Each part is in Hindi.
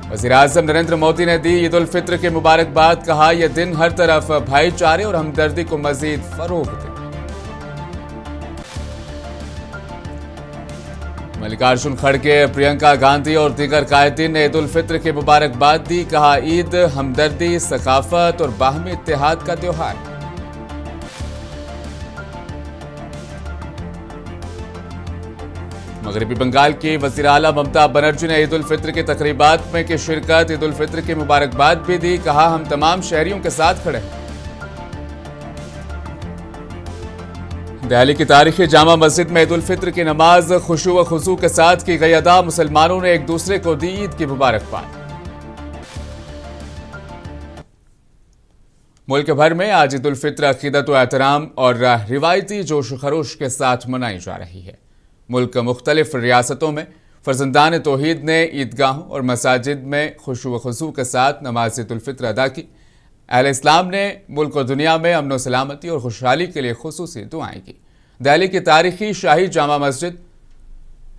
वज़ीर-ए-आज़म नरेंद्र मोदी ने दी ईद उल फित्र की मुबारकबाद। कहा यह दिन हर तरफ भाईचारे और हमदर्दी को मजीद फरोग दे। मल्लिकार्जुन खड़गे, प्रियंका गांधी और दीगर कायदीन ने ईद उल फित्र की मुबारकबाद दी। कहा ईद हमदर्दी, सकाफत और बाहमी इत्तेहाद का त्योहार। मगरबी बंगाल की वज़ीर आला ममता बनर्जी ने ईद उल फित्र की तकरीबात में की शिरकत। ईद उल फित्र की मुबारकबाद भी दी। कहा हम तमाम शहरियों के साथ खड़े हैं। दिल्ली की तारीखी जामा मस्जिद में ईद उल फित्र की नमाज खुशू व खुशू के साथ की गई अदा। मुसलमानों ने एक दूसरे को दी ईद की मुबारकबाद। मुल्क भर में आज ईद उल फित्र अकीदत व एहतराम और रिवायती जोश खरोश के साथ मनाई जा रही है। मुल्क मुख्तलिफ रियासतों में फर्जंदान तौहीद ने ईदगाहों और मसाजिद में खुशू व खुशू के साथ नमाज ईद उल फित्र अदा की। अहले इस्लाम ने मुल्क और दुनिया में अमन व सलामती और खुशहाली के लिए खुसूसी दुआएं की। दिल्ली की तारीखी शाही जामा मस्जिद,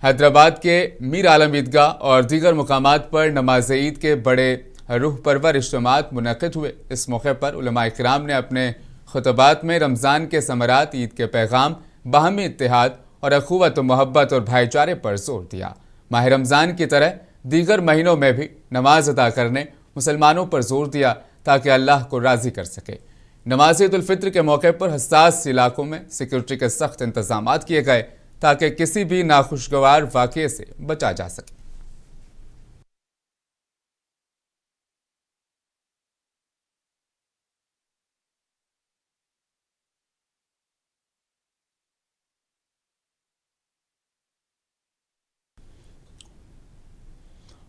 हैदराबाद के मीर आलम ईदगाह और दीगर मुकामात पर नमाज ईद के बड़े रूह परवर इज्तिमात मुनक़िद हुए। इस मौके पर उलमाए किराम ने अपने खुतबात में रमज़ान के समरात, ईद के पैगाम, बाहमी इत्तेहाद और अखुवत, मोहब्बत और भाईचारे पर जोर दिया। माह रमज़ान की तरह दीगर महीनों में भी नमाज अदा करने मुसलमानों पर जोर दिया ताकि अल्लाह को राज़ी कर सके। नमाज ईद उल फित्र के मौके पर हसास इलाकों में सिक्योरिटी के सख्त इंतजाम किए गए ताकि किसी भी नाखुशगवार वाक़ये से बचा जा सके।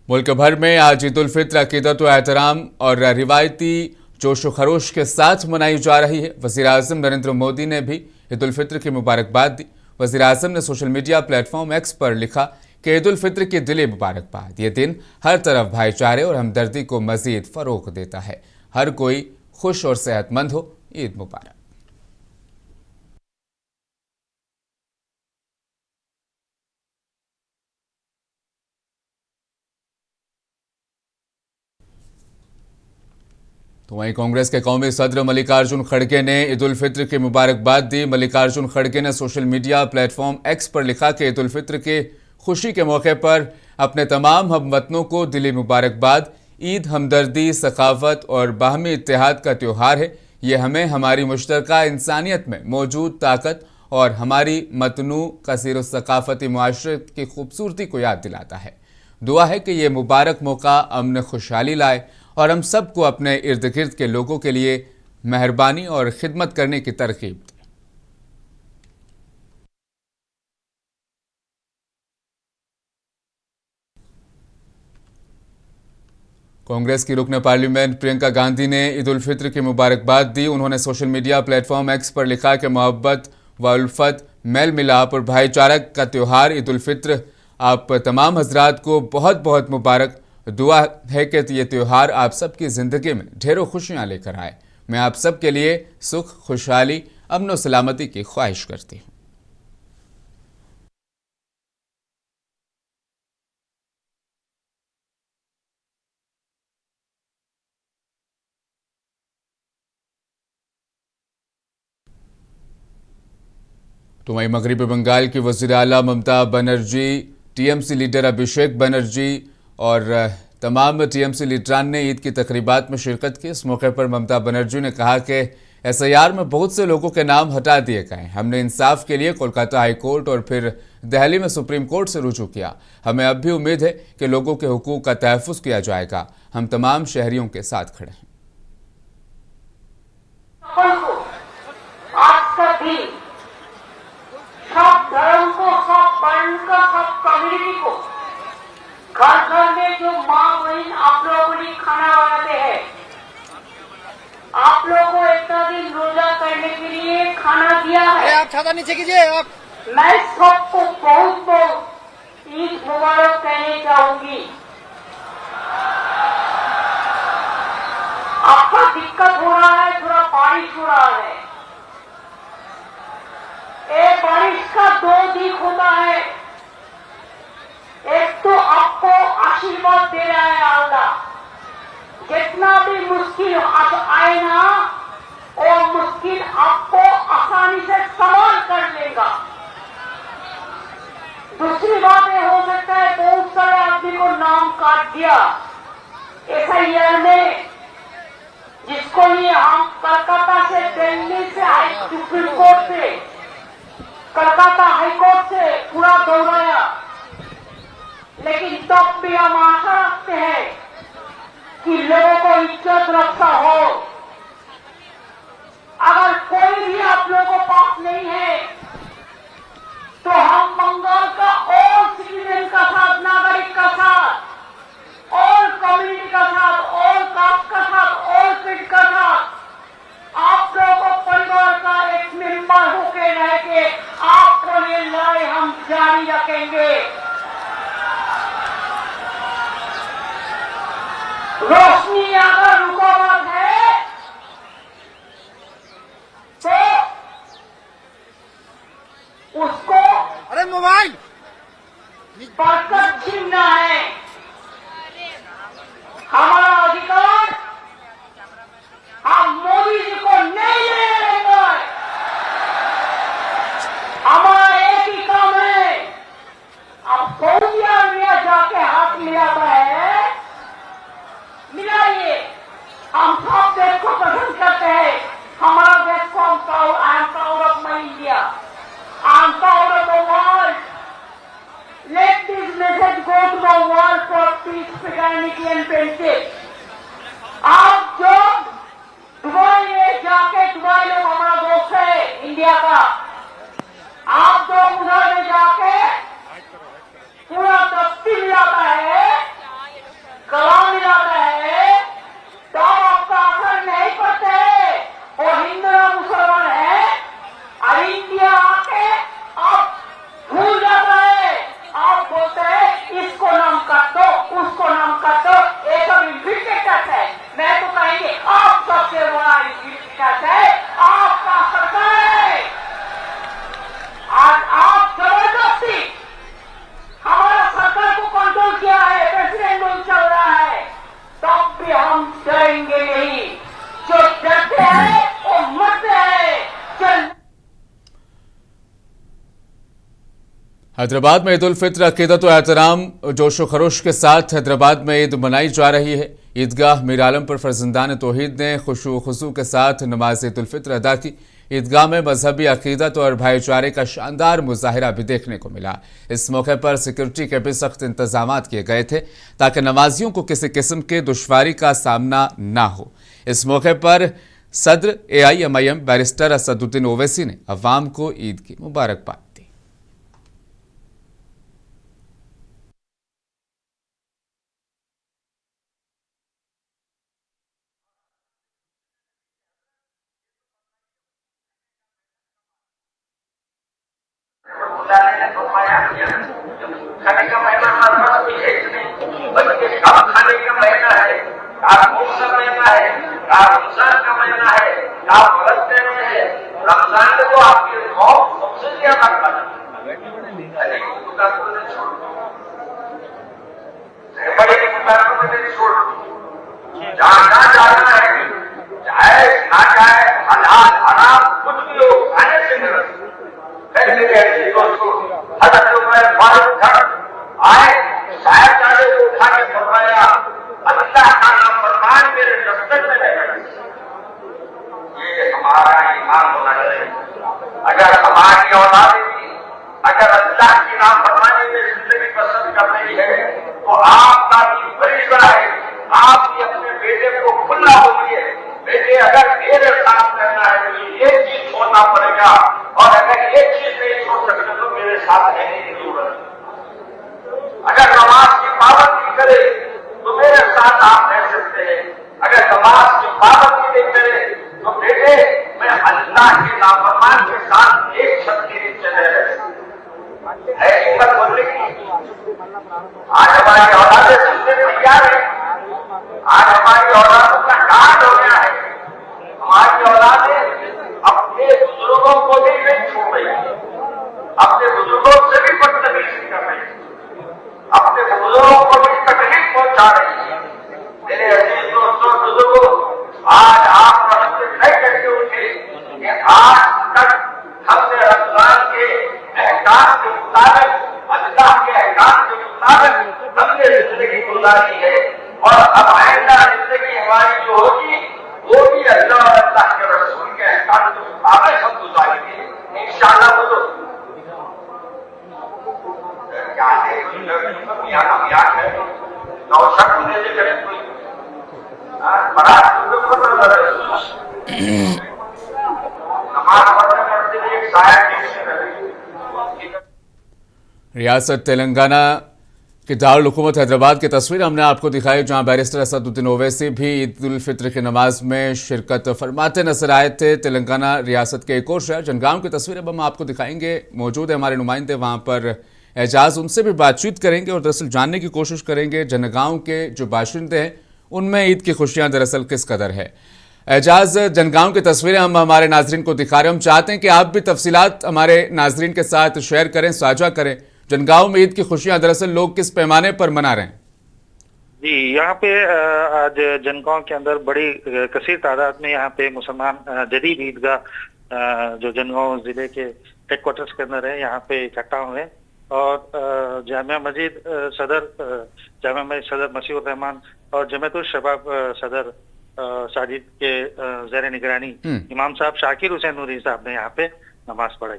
मुल्क भर में आज ईद उल फित्र अकीदत व एहतराम और रिवायती जोश व खरोश के साथ मनाई जा रही है। वज़ीर-ए-आज़म नरेंद्र मोदी ने भी ईद उल फित्र की मुबारकबाद दी। वज़ीर-ए-आज़म ने सोशल मीडिया प्लेटफॉर्म एक्स पर लिखा कि ईद उल फित्र की दिली मुबारकबाद। ये दिन हर तरफ भाईचारे और हमदर्दी को मजीद फरोग देता है। हर कोई खुश और सेहतमंद हो। ईद मुबारक। तो वहीं कांग्रेस के कौमी सदर मल्लिकार्जुन खड़गे ने ईद उल फित्र की मुबारकबाद दी। मल्लिकार्जुन खड़गे ने सोशल मीडिया प्लेटफॉर्म एक्स पर लिखा कि ईद उल फित्र के खुशी के मौके पर अपने तमाम हमवतनों को दिली मुबारकबाद। ईद हमदर्दी, सखावत और बाहमी इत्तेहाद का त्यौहार है। ये हमें हमारी मुश्तरका इंसानियत में मौजूद ताकत और हमारी मतनू कसीर सकाफती मुआशरत की खूबसूरती को याद दिलाता है। दुआ है कि ये मुबारक मौका अमन खुशहाली लाए और हम सबको अपने इर्द गिर्द के लोगों के लिए मेहरबानी और खिदमत करने की तरकीब दे। कांग्रेस की रुकन पार्लियामेंट प्रियंका गांधी ने ईद उल फित्र की मुबारकबाद दी। उन्होंने सोशल मीडिया प्लेटफॉर्म एक्स पर लिखा कि मोहब्बत व उल्फत, मेल मिलाप और भाईचारा का त्यौहार ईद उल फित्र आप तमाम हजरात को बहुत बहुत मुबारक। दुआ है कि ये त्यौहार आप सबकी ज़िंदगी में ढेरों खुशियाँ लेकर आए। मैं आप सब के लिए सुख, खुशहाली, अमन व सलामती की ख्वाहिश करती हूँ। तो वहीं मगरबी बंगाल की वज़ीर आला ममता बनर्जी, टीएमसी लीडर अभिषेक बनर्जी और तमाम टीएमसी लीडरान ने ईद की तकरीबात में शिरकत की। इस मौके पर ममता बनर्जी ने कहा कि एसआईआर में बहुत से लोगों के नाम हटा दिए गए। हमने इंसाफ के लिए कोलकाता हाई कोर्ट और फिर दिल्ली में सुप्रीम कोर्ट से रुजू किया। हमें अब भी उम्मीद है कि लोगों के हुकूक का तहफ़्फ़ुज़ किया जाएगा। हम तमाम शहरियों के साथ खड़े हैं। आज का दिन सब धर्म को, सब वर्ण को, सब कम्युनिटी को, घर घर में जो माँ बहन आप लोगों ने खाना बनाते हैं, आप लोगों को इतना दिन रोजा करने के लिए खाना दिया है। आप छाता नीचे कीजिए। आप मैं सबको बहुत बहुत ईद मुबारक कहने चाहूंगी। आपका दिक्कत हो रहा है, थोड़ा बारिश हो रहा है। एक बारिश का दो दिख होता है। एक तो आपको आशीर्वाद दे रहा है अल्लाह, मुश्किल आए ना, और मुश्किल आपको आसानी से संभाल कर लेगा। दूसरी बात ये हो सकता है बहुत सारे आदमी को नाम काट दिया एफआईआर में, जिसको लिए हम कलकत्ता से, दिल्ली से, सुप्रीम कोर्ट से, कलकत्ता हाईकोर्ट से पूरा दौड़ाया, लेकिन तब भी हम आशा रखते हैं कि लोगों को इज्जत रक्षा हो। अगर कोई भी आप लोगों को पास नहीं है तो हम बंगाल का और सिटीजन का साथ, नागरिक का साथ, और कम्युनिटी का साथ, और कास्ट का साथ, और किड का साथ, आप लोगों को परिवार का एक मेंबर होके रह के आपको ये लड़ाई हम जारी रखेंगे। रोशनी अगर रुकावट है तो उसको अरे मोबाइल बरकत छीनना है। हमारा अधिकार हम मोदी जी को नहीं लेने देंगे। हमारा एक ही काम है, अब सऊदी अरबिया जाके हाथ मिलाता है, मिलाइए। हम सब देश को पसंद करते हैं, हमारा देश को I am proud of my India, I am proud of the world. Let this message go to the world for peace, fraternity and friendship. आप जो दुबई में जाके, दुबई लोग हमारा दोस्त है इंडिया का, आप जो उधर में जाके पूरा दस्ती मिलाता है, कलाम मिलाता है, तो आपका असर नहीं पड़ता है। वो हिंदू या मुसलमान है, और इंडिया आके आप भूल जाता है। आप बोलते हैं इसको नाम कर दो, उसको नाम कर दो, ये सब इन्फिल्ट्रेटर्स है। मैं तो कहेंगे आप सबसे बड़ा इन्फिल्ट्रेटर्स है आपका सरकार है। आज आप जबरदस्ती हमारा सरकार को कंट्रोल किया है, प्रेसिडेंट रूल चल रहा है, तब भी हम डरेंगे नहीं। जो डरते हैं वो मरते हैं। हैदराबाद में ईद उल फित्र अकीदत व एहतराम जोशो खरोश के साथ हैदराबाद में ईद मनाई जा रही है। ईदगाह मीर आलम पर फर्जंदान तौहीद ने खुशू खुशू के साथ नमाज ईद उल फित्र अदा की। ईदगाह में मजहबी अकीदत और भाईचारे का शानदार मुजाहिरा भी देखने को मिला। इस मौके पर सिक्योरिटी के भी सख्त इंतजाम किए गए थे ताकि नमाजियों को किसी किस्म के दुश्वारी का सामना न हो। इस मौके पर सदर AIMIM बैरिस्टर असदुद्दीन ओवैसी ने अवाम को ईद की मुबारकबाद दी। खाने का महीना हमारे कोई है नहीं, बल्कि कब खाने का महीना है, कौन सा महीना है, रमजान का महीना है, आप बरसते में है। रमजान में तो आपकी कौम सबसे ज्यादा बड़ी मुकाबलों में नहीं छोड़, जहाँ जाना है, चाहे ना चाहे, हलाल हराम कुछ भी हो, खाने से नहीं आए साहबजादे को उठा के फरमाया, अल्लाह का नाम फरमान मेरे दस्तक में है। ये हमारा ईमान होना चाहिए। अगर हमारी औलादें भी अगर अल्लाह की नाम फरमाने में जिंदगी पसंद कर रही है तो आपका भी फरीज़ा है, आप भी अपने बेटे को खुला बोलिए, बेटे अगर मेरे साथ रहना है तो ये चीज छोड़ना पड़ेगा, और अगर ये चीज नहीं छोड़ सकते तो मेरे साथ रहने की जरूरत है। अगर नमाज की पाबंदी करे तो मेरे साथ आप रह सकते हैं, अगर नमाज की पाबंदी नहीं करे तो बेटे मैं अल्लाह के नाफरमान के साथ एक छत के नीचे है हिम्मत बोलने की। आज हमारी औलादे सुनने तैयार है, आज हमारी औलादों का कांड हो गया है। हमारी औलादे अपने बुजुर्गों को भी नहीं छोड़ रही, अपने बुजुर्गों से भी बदतमीजी कर रही, अपने बुजुर्गों को भी तकलीफ पहुंचा रही है। मेरे अजीज दोस्तों बुजुर्गों, ये जिंदगी गुजारी है और अब आइंदा जिंदगी हमारी जो होगी वो भी अल्लाह और अल्लाह के रसूल के अहकाम के मुताबिक हम गुजारेंगे इंशाअल्लाह। बोलो क्या है याद है नौशक होने से करें कोई नमाज पढ़ने पढ़ते एक शायद रियासत तेलंगाना के दारुल हुकूमत हैदराबाद की तस्वीर हमने आपको दिखाई, जहां बैरिस्टर असदुद्दीन ओवैसी भी ईद उल फित्र की नमाज में शिरकत फरमाते नजर आए थे। तेलंगाना रियासत के एक और शहर जनगांव की तस्वीर अब हम आपको दिखाएंगे। मौजूद है हमारे नुमाइंदे वहां पर एजाज, उनसे भी बातचीत करेंगे और दरअसल जानने की कोशिश करेंगे जनगांव के जो बाशिंदे हैं उनमें ईद की खुशियां दरअसल किस कदर है। एजाज, जनगांव की तस्वीरें हम हमारे नाजरीन को दिखा रहे हैं, हम चाहते हैं कि आप भी तफसीलात हमारे नाजरीन के साथ शेयर करें, साझा करें। जनगांव में ईद की खुशियां दरअसल लोग किस पैमाने पर मना रहे हैं? जी, यहाँ पे आज जनगांव के अंदर बड़ी कसीर तादाद में यहाँ पे मुसलमान जदीद ईदगाह जो जनगांव जिले के हेडक्वार्टर्स के अंदर है यहाँ पे इकट्ठा हुए और जामिया मस्जिद सदर मसीहुर रहमान और जमातुल शबाब सदर साजिद के ज़ेर निगरानी इमाम साहब शाकिर हुसैन नूरी साहब ने यहाँ पे नमाज पढ़ाई।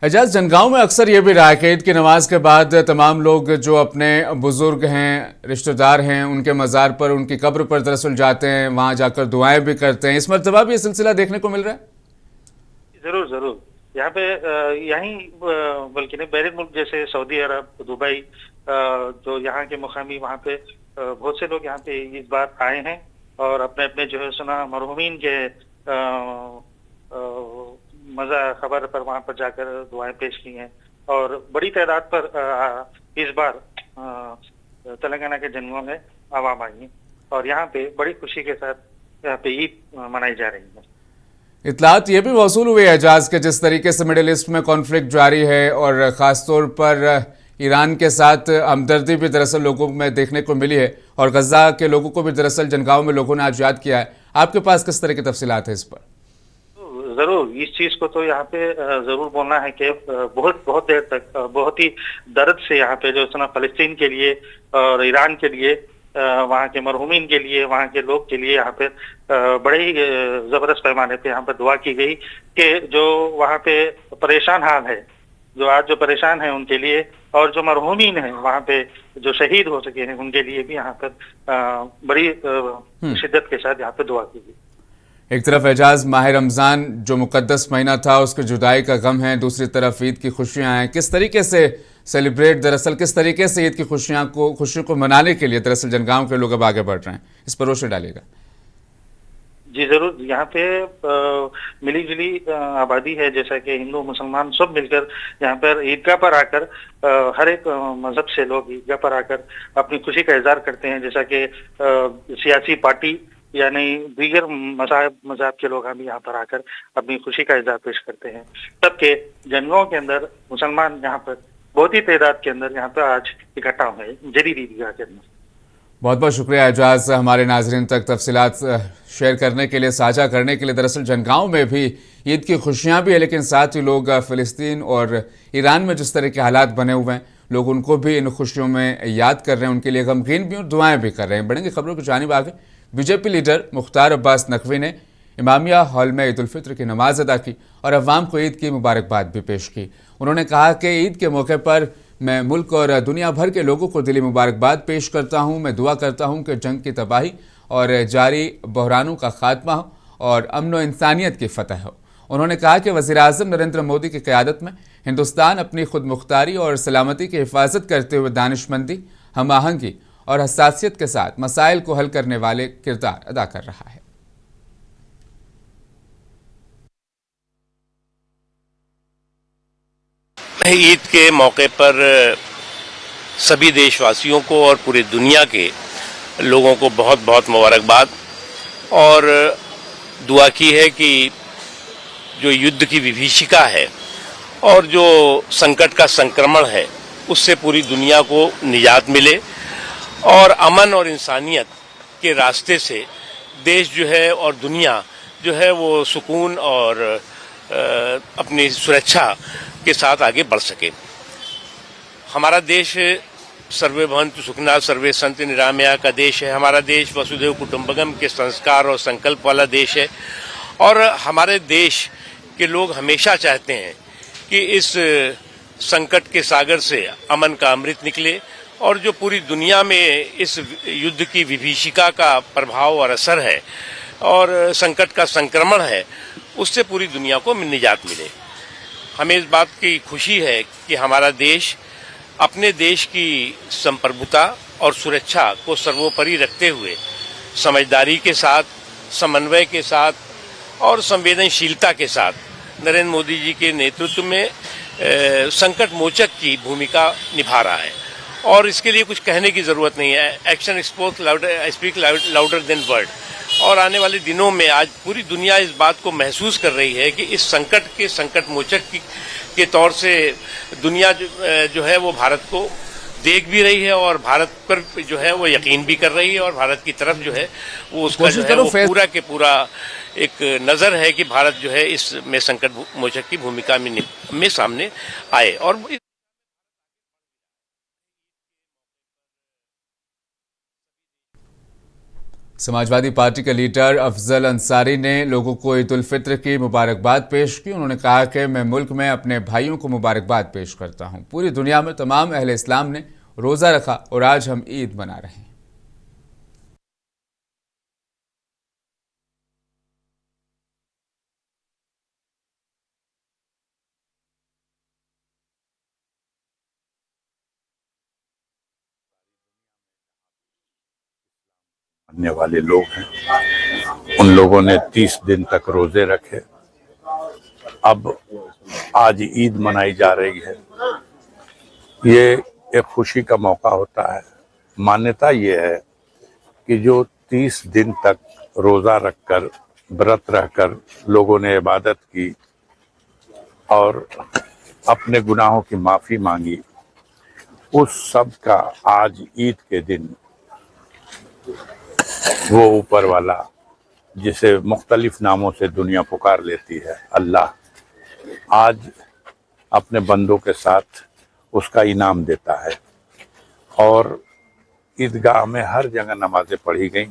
एजाज, जनगांव में अक्सर ये भी रहा है कि ईद की नमाज के बाद तमाम लोग जो अपने बुजुर्ग हैं, रिश्तेदार हैं, उनके मज़ार पर, उनकी कब्र पर दरअसल जाते हैं, वहाँ जाकर दुआएं भी करते हैं। इस मरतबा भी ये सिलसिला देखने को मिल रहा है? जरूर जरूर, यहाँ पे यहीं बल्कि नहीं बैरून मुल्क जैसे सऊदी अरब, दुबई, जो यहाँ के मुकामी वहाँ पे बहुत से लोग यहाँ पे इस बार आए हैं और अपने अपने जो है सुना मरहूमीन के मजा खबर पर वहाँ पर जाकर दुआएं पेश की हैं और बड़ी तादाद पर इस बार तेलंगाना के जनगांव में आवाम आई है और यहाँ पे बड़ी खुशी के साथ यहाँ पे ईद मनाई जा रही है। इतलात ये भी वसूल हुई है एजाज के जिस तरीके से मिडिल ईस्ट में कॉन्फ्लिक्ट जारी है और ख़ासतौर पर ईरान के साथ हमदर्दी भी दरअसल लोगों में देखने को मिली है और गजा के लोगों को भी दरअसल जनगांव में लोगों ने आज याद किया है। आपके पास किस तरह की तफसीलात है इस पर? जरूर, इस चीज को तो यहाँ पे जरूर बोलना है कि बहुत देर तक बहुत ही दर्द से यहाँ पे जो सुना फलस्तीन के लिए और ईरान के लिए, वहाँ के मरहूमीन के लिए, वहाँ के लोग के लिए यहाँ पे बड़े ही जबरदस्त पैमाने पे यहाँ पे दुआ की गई कि जो वहाँ पे परेशान हाल है, जो आज जो परेशान है उनके लिए और जो मरहूमीन है वहाँ पे जो शहीद हो सके हैं उनके लिए भी यहाँ पर बड़ी शिद्दत के साथ यहाँ पे दुआ की गई। एक तरफ एजाज माह रमज़ान जो मुकद्दस महीना था उसके जुदाई का गम है, दूसरी तरफ ईद की खुशियां हैं। किस तरीके से सेलिब्रेट दरअसल किस तरीके से ईद की खुशियों को मनाने के लिए दरअसल जनगांव के लोग अब आगे बढ़ रहे हैं, इस पर रोशनी डालेगा। जी जरूर, यहाँ पे मिली जुली आबादी है, जैसा कि हिंदू मुसलमान सब मिलकर यहाँ पर ईदगाह पर आकर हर एक मजहब से लोग ईदगाह पर आकर अपनी खुशी का इजहार करते हैं। जैसा कि सियासी पार्टी यानी दीगर मज़हब के लोग हम यहाँ पर आकर अपनी खुशी का इजहार पेश करते हैं। सबके जनगांव के अंदर मुसलमान यहाँ पर बहुत ही तादाद के अंदर यहाँ पर आज इकट्ठा हुए जदीद ईदगाह के अंदर। बहुत बहुत शुक्रिया एजाज हमारे नाजरीन तक तफसीलात शेयर करने के लिए, साझा करने के लिए। दरअसल जनगांव में भी ईद की खुशियाँ भी है, लेकिन साथ ही लोग फ़िलिस्तीन और ईरान में जिस तरह के हालात बने हुए हैं, लोग उनको भी इन खुशियों में याद कर रहे हैं, उनके लिए गमगीन भी और दुआएं भी कर रहे हैं। बढ़ेंगे खबरों की जानिब आगे। बीजेपी लीडर मुख्तार अब्बास नकवी ने इमामिया हॉल में ईद उल फित्र की नमाज अदा की और अवाम को ईद की मुबारकबाद भी पेश की। उन्होंने कहा कि ईद के मौके पर मैं मुल्क और दुनिया भर के लोगों को दिली मुबारकबाद पेश करता हूँ। मैं दुआ करता हूँ कि जंग की तबाही और जारी बहरानों का खात्मा हो और अमन व इंसानियत की फतह हो। उन्होंने कहा कि वज़ीर-ए-आज़म नरेंद्र मोदी की क़यादत में हिंदुस्तान अपनी खुद मुख्तारी और सलामती की हिफाजत करते हुए दानिशमंदी, हम आहंगी और हसासियत के साथ मसाइल को हल करने वाले किरदार अदा कर रहा है। ईद के मौके पर सभी देशवासियों को और पूरी दुनिया के लोगों को बहुत बहुत मुबारकबाद और दुआ की है कि जो युद्ध की विभीषिका है और जो संकट का संक्रमण है उससे पूरी दुनिया को निजात मिले और अमन और इंसानियत के रास्ते से देश जो है और दुनिया जो है वो सुकून और अपनी सुरक्षा के साथ आगे बढ़ सके। हमारा देश सर्वे भवन्तु सुखिनः सर्वे सन्तु निरामया का देश है। हमारा देश वसुधैव कुटुम्बकम के संस्कार और संकल्प वाला देश है और हमारे देश के लोग हमेशा चाहते हैं कि इस संकट के सागर से अमन का अमृत निकले और जो पूरी दुनिया में इस युद्ध की विभीषिका का प्रभाव और असर है और संकट का संक्रमण है, उससे पूरी दुनिया को निजात मिले। हमें इस बात की खुशी है कि हमारा देश अपने देश की संप्रभुता और सुरक्षा को सर्वोपरि रखते हुए समझदारी के साथ, समन्वय के साथ और संवेदनशीलता के साथ नरेंद्र मोदी जी के नेतृत्व में संकट मोचक की भूमिका निभा रहा है और इसके लिए कुछ कहने की जरूरत नहीं है। Action speak louder than word. और आने वाले दिनों में आज पूरी दुनिया इस बात को महसूस कर रही है कि इस संकट के संकट मोचक के तौर से दुनिया जो है वो भारत को देख भी रही है और भारत पर जो है वो यकीन भी कर रही है और भारत की तरफ जो है वो उसका जो है वो पूरा के पूरा एक नजर है कि भारत जो है इसमें संकट मोचक की भूमिका में सामने आए। और समाजवादी पार्टी के लीडर अफजल अंसारी ने लोगों को ईद उल फित्र की मुबारकबाद पेश की। उन्होंने कहा कि मैं मुल्क में अपने भाइयों को मुबारकबाद पेश करता हूं। पूरी दुनिया में तमाम अहले इस्लाम ने रोज़ा रखा और आज हम ईद मना रहे हैं। मानने वाले लोग हैं, उन लोगों ने 30 दिन तक रोजे रखे। अब आज ईद मनाई जा रही है। ये एक खुशी का मौका होता है। मान्यता ये है कि जो 30 दिन तक रोजा रखकर, व्रत रहकर लोगों ने इबादत की और अपने गुनाहों की माफी मांगी, उस सब का आज ईद के दिन वो ऊपर वाला, जिसे मुख्तलिफ नामों से दुनिया पुकार लेती है, अल्लाह, आज अपने बंदों के साथ उसका इनाम देता है। और ईदगाह में हर जगह नमाजें पढ़ी गईं।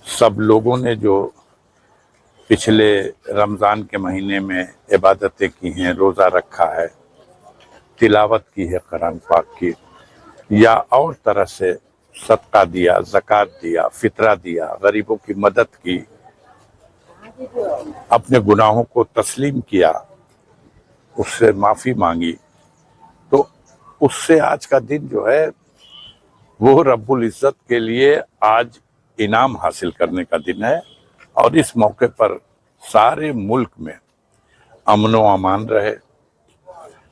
सब लोगों ने जो पिछले रमज़ान के महीने में इबादतें की हैं, रोज़ा रखा है, तिलावत की है कुरान पाक की, या और तरह से सदका दिया, ज़कात दिया, फितरा दिया, गरीबों की मदद की, अपने गुनाहों को तस्लीम किया, उससे माफ़ी मांगी, तो उससे आज का दिन जो है वो रब्बुल इज़्ज़त के लिए आज इनाम हासिल करने का दिन है। और इस मौके पर सारे मुल्क में अमन व अमान रहे।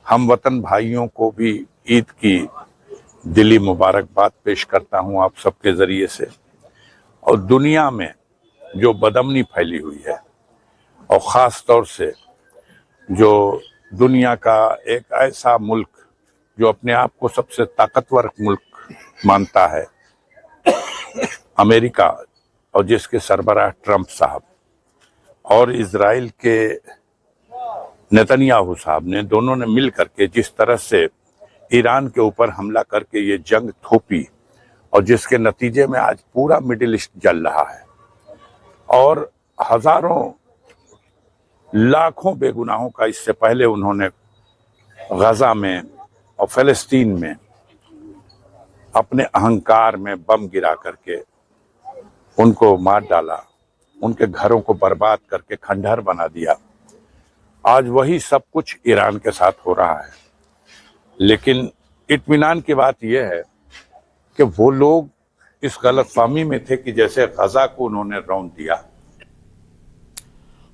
हम वतन भाइयों को भी ईद की दिली मुबारकबाद पेश करता हूं आप सबके ज़रिए से। और दुनिया में जो बदअमनी फैली हुई है और ख़ास तौर से जो दुनिया का एक ऐसा मुल्क जो अपने आप को सबसे ताकतवर मुल्क मानता है, अमेरिका, और जिसके सरबराह ट्रंप साहब और इजराइल के नेतन्याहू साहब ने, दोनों ने मिल करके जिस तरह से ईरान के ऊपर हमला करके ये जंग थोपी और जिसके नतीजे में आज पूरा मिडिल ईस्ट जल रहा है और हजारों लाखों बेगुनाहों का इससे पहले उन्होंने गजा में और फ़लस्तीन में अपने अहंकार में बम गिरा करके उनको मार डाला, उनके घरों को बर्बाद करके खंडहर बना दिया। आज वही सब कुछ ईरान के साथ हो रहा है। लेकिन इत्मीनान की बात यह है कि वो लोग इस गलतफहमी में थे कि जैसे गजा को उन्होंने रौंद दिया।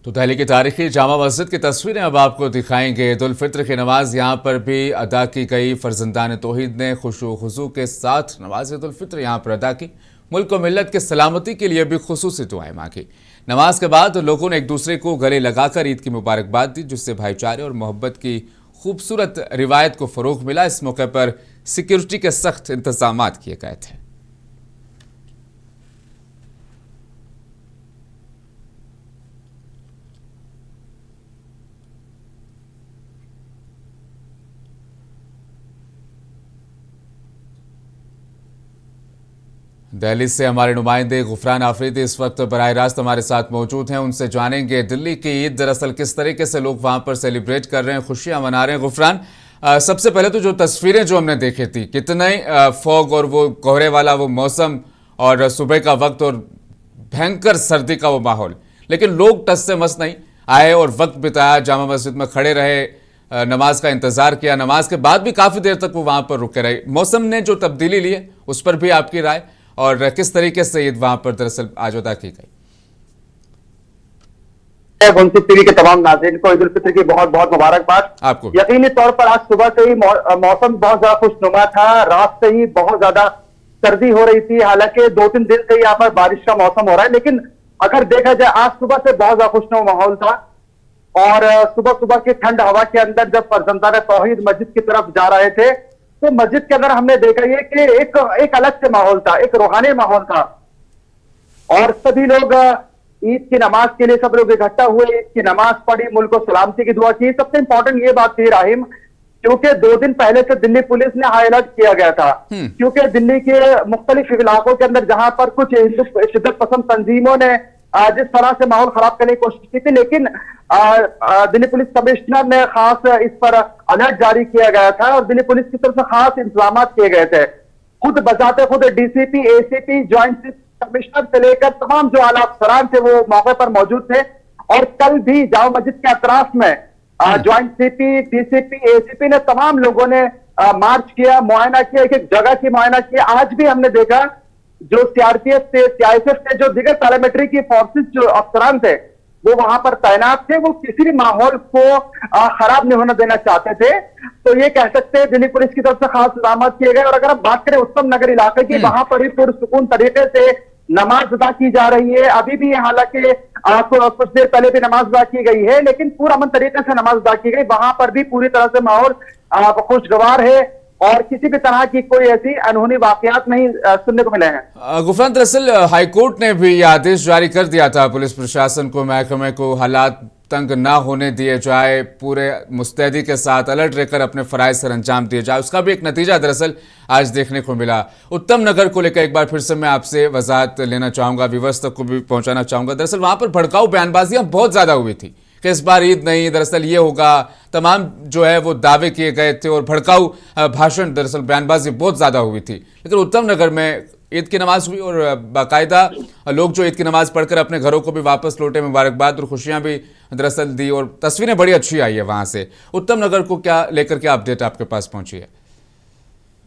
तो दिल्ली की तारीखी जामा मस्जिद की तस्वीरें अब आपको दिखाएंगे। ईद उल फित्र की नमाज यहाँ पर भी अदा की गई। फर्जंदान तौहीद ने खुशू खुजू के साथ नमाज ईद उल फित्र यहाँ पर अदा की। मुल्क और मिल्लत के सलामती के लिए भी खुसूसी दुआएं मांगी। नमाज के बाद लोगों ने एक दूसरे को गले लगाकर ईद की मुबारकबाद दी, जिससे भाईचारे और मोहब्बत की खूबसूरत रिवायत को फ़रोग़ मिला। इस मौके पर सिक्योरिटी के सख्त इंतजाम किए गए थे। दिल्ली से हमारे नुमाइंदे गुफरान आफरीदी इस वक्त बराह रास्त हमारे साथ मौजूद हैं। उनसे जानेंगे दिल्ली की ईद दरअसल किस तरीके से लोग वहां पर सेलिब्रेट कर रहे हैं, खुशियां मना रहे हैं। गुफरान, सबसे पहले तो जो तस्वीरें जो हमने देखी थी, कितने फॉग और वो कोहरे वाला वो मौसम और सुबह का वक्त और भयंकर सर्दी का वो माहौल, लेकिन लोग टस से मस नहीं आए और वक्त बिताया, जामा मस्जिद में खड़े रहे, नमाज का इंतजार किया, नमाज के बाद भी काफी देर तक वो वहां पर रुके रहे। मौसम ने जो तब्दीली ली है उस पर भी आपकी राय, और किस तरीके से ईद वहां पर दरअसल आज अदा की गई? टीवी के तमाम नाज़रीन को ईद उल फित्र की बहुत बहुत मुबारकबाद। आपको यकीनी तौर पर आज सुबह से ही मौसम बहुत ज्यादा खुशनुमा था। रात से ही बहुत ज्यादा सर्दी हो रही थी, हालांकि 2-3 दिन से यहाँ पर बारिश का मौसम हो रहा है, लेकिन अगर देखा जाए आज सुबह से बहुत ज्यादा खुशनुमा माहौल था। और सुबह सुबह की ठंड हवा के अंदर जब फर्जंदान तौहीद मस्जिद की तरफ जा रहे थे तो मस्जिद के अंदर हमने देखा ये कि एक अलग से माहौल था, एक रूहानी माहौल था। और सभी लोग ईद की नमाज के लिए सब लोग इकट्ठा हुए, ईद की नमाज पढ़ी, मुल्क को सलामती की दुआ की। सबसे इंपॉर्टेंट ये बात थी राहिम, क्योंकि 2 दिन पहले से दिल्ली पुलिस ने हाई अलर्ट किया गया था, क्योंकि दिल्ली के मुख्तलिफ इलाकों के अंदर जहां पर कुछ हिंदू शिद्दत पसंद तंजीमों ने जिस तरह से माहौल खराब करने की कोशिश की थी, लेकिन दिल्ली पुलिस कमिश्नर ने खास इस पर अलर्ट जारी किया गया था और दिल्ली पुलिस की तरफ से खास इंतजाम किए गए थे। खुद बजाते खुद डीसीपी, एसीपी, ज्वाइंट कमिश्नर से लेकर तमाम जो आला अफसरान थे वो मौके पर मौजूद थे। और कल भी जामा मस्जिद के अतराफ में ज्वाइंट सीपी, डीसीपी, एसीपी ने तमाम लोगों ने मार्च किया, मुआयना किया, एक एक जगह की मुआयना किया। आज भी हमने देखा जो सीआरपीएफ थे, सीआईएसएफ थे, जो दिगर पैरामिलिट्री की फोर्सेस जो अफसरान थे वो वहां पर तैनात थे, वो किसी भी माहौल को खराब नहीं होने देना चाहते थे। तो ये कह सकते हैं दिल्ली पुलिस की तरफ से खास इंतजाम किए गए। और अगर हम बात करें उत्तम नगर इलाके की, वहां पर भी पुरसुकून तरीके से नमाज अदा की जा रही है। अभी भी हालांकि कुछ देर पहले भी नमाज अदा की गई है, लेकिन पूरा अमन तरीके से नमाज अदा की गई। वहां पर भी पूरी तरह से माहौल खुशगवार है और किसी भी तरह की कोई ऐसी अनहोनी वाकयात नहीं सुनने को मिले हैं। गुफरान, दरअसल हाईकोर्ट ने भी यह आदेश जारी कर दिया था पुलिस प्रशासन को, महकमे को हालात तंग ना होने दिए जाए, पूरे मुस्तैदी के साथ अलर्ट रहकर अपने फराइज सर अंजाम दिए जाए। उसका भी एक नतीजा दरअसल आज देखने को मिला। उत्तम नगर को लेकर एक बार फिर से मैं आपसे वजाहत लेना चाहूंगा, व्यूअर्स तक को भी पहुंचाना चाहूंगा। दरअसल वहां पर भड़काऊ बयानबाजियां बहुत ज्यादा हुई थी कि इस बार ईद नहीं, दरअसल ये होगा, तमाम जो है वो दावे किए गए थे और भड़काऊ भाषण, दरअसल बयानबाजी बहुत ज्यादा हुई थी। लेकिन उत्तम नगर में ईद की नमाज हुई और बाकायदा लोग जो ईद की नमाज पढ़कर अपने घरों को भी वापस लौटे, मुबारकबाद और खुशियां भी दरअसल दी और तस्वीरें बड़ी अच्छी आई है वहां से। उत्तम नगर को क्या लेकर के अपडेट आपके पास पहुंची है?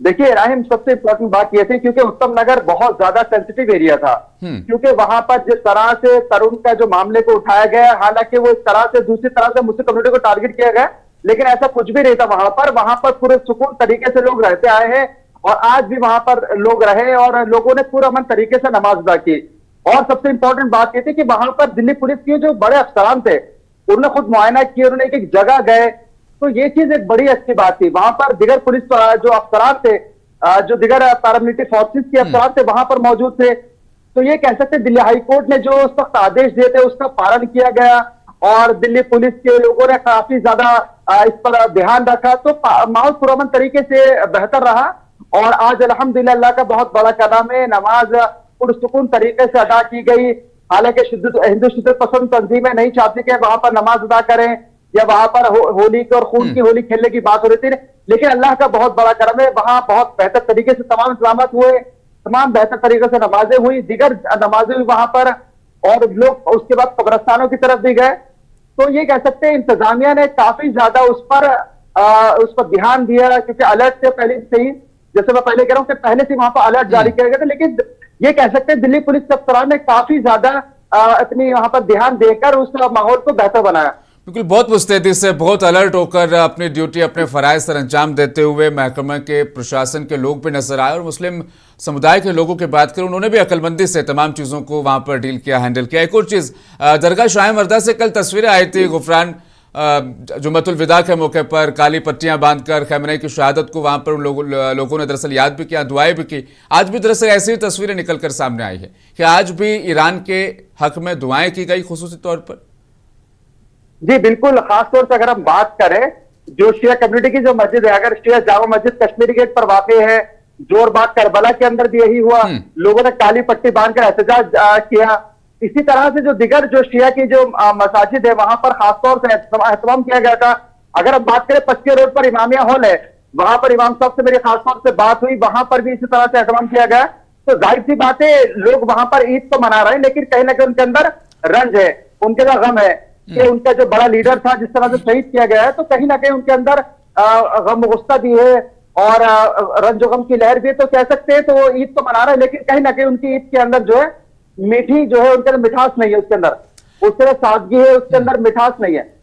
देखिए राहिम, सबसे इंपॉर्टेंट बात यह थी क्योंकि उत्तम नगर बहुत ज्यादा सेंसिटिव एरिया था, क्योंकि वहां पर जिस तरह से तरुण का जो मामले को उठाया गया, हालांकि वो इस तरह से दूसरी तरह से मुस्लिम कम्युनिटी को टारगेट किया गया, लेकिन ऐसा कुछ भी नहीं था। वहां पर पूरे सुकून तरीके से लोग रहते आए हैं और आज भी वहां पर लोग रहे और लोगों ने पूरा अमन तरीके से नमाज अदा की। और सबसे इंपॉर्टेंट बात यह थी कि वहां पर दिल्ली पुलिस के जो बड़े अफसरान थे उन्होंने खुद मुआयना किया, उन्होंने एक जगह गए, तो ये चीज एक बड़ी अच्छी बात थी। वहां पर दिगर पुलिस जो अफसरान थे, जो दिगर पैरामिलिट्री फोर्सेस के अफसरान थे वहां पर मौजूद थे। तो ये कह सकते दिल्ली हाई कोर्ट ने जो उस वक्त आदेश दिए थे उसका पालन किया गया और दिल्ली पुलिस के लोगों ने काफी ज्यादा इस पर ध्यान रखा, तो माहौल पुरअमन तरीके से बेहतर रहा। और आज अल्हम्दुलिल्लाह अल्लाह का बहुत बड़ा करम है, नमाज पुरसुकून तरीके से अदा की गई। हालांकि हिंदू शिद्दत पसंद तंजीमें नहीं चाहती कि वहां पर नमाज अदा करें या वहां पर होली और खून की होली खेलने की बात हो रही थी, लेकिन अल्लाह का बहुत बड़ा करम है, वहां बहुत बेहतर तरीके से तमाम इंतजाम हुए, तमाम बेहतर तरीके से नमाजें हुई, दिगर नमाजें हुई वहां पर, और लोग उसके बाद कब्रस्तानों की तरफ भी गए। तो ये कह सकते हैं इंतजामिया ने काफी ज्यादा उस पर ध्यान दिया, क्योंकि अलर्ट से पहले से ही, जैसे मैं पहले कह रहा हूं कि पहले से वहां पर अलर्ट जारी किया गया था, लेकिन ये कह सकते हैं दिल्ली पुलिस अफसरान ने काफी ज्यादा अपनी वहां पर ध्यान देकर उस माहौल को बेहतर बनाया। बिल्कुल, बहुत मुस्तैदी से, बहुत अलर्ट होकर अपनी ड्यूटी, अपने फराइज सर अंजाम देते हुए महकमा के प्रशासन के लोग भी नजर आए। और मुस्लिम समुदाय के लोगों की बात करें, उन्होंने भी अक्लमंदी से तमाम चीज़ों को वहां पर डील किया, हैंडल किया। एक और चीज़, दरगाह शाह मर्दा से कल तस्वीरें आई थी गुफरान, जुम्मतुल विदा के मौके पर काली पट्टियां बांधकर खैमने की शहादत को वहां पर लोगों ने दरअसल याद भी किया, दुआएं भी की। आज भी दरअसल ऐसी ही तस्वीरें निकलकर सामने आई है कि आज भी ईरान के हक में दुआएं की गई खुसूसी तौर पर। जी बिल्कुल, खासतौर से अगर हम बात करें जो शिया कम्युनिटी की जो मस्जिद है, अगर शिया जामा मस्जिद कश्मीरी गेट पर वाक़ है, जोर बाग करबला के अंदर भी यही हुआ, लोगों ने काली पट्टी बांधकर एहतजाज किया। इसी तरह से जो दिगर जो शिया की जो मसाजिद है वहां पर खासतौर से एहतमाम किया गया था। अगर हम बात करें पचके रोड पर इमामिया हॉल है, वहां पर इमाम साहब से मेरी खासतौर से बात हुई, वहां पर भी इसी तरह से एहतमाम किया गया। तो जाहिर सी बात है लोग वहां पर ईद तो मना रहे हैं, लेकिन कहीं ना कहीं उनके अंदर रंज है, उनके अंदर गम है कि उनका जो बड़ा लीडर था जिस तरह से शहीद किया गया है, तो कहीं ना कहीं उनके अंदर गम गुस्सा भी है और रंजो गम की लहर भी है। तो कह सकते हैं तो वो ईद तो मना रहे हैं, लेकिन कहीं ना कहीं उनकी ईद के अंदर जो है मीठी जो है उनके अंदर मिठास नहीं है, उसके अंदर उसके अंदर सादगी है, उसके अंदर मिठास नहीं है।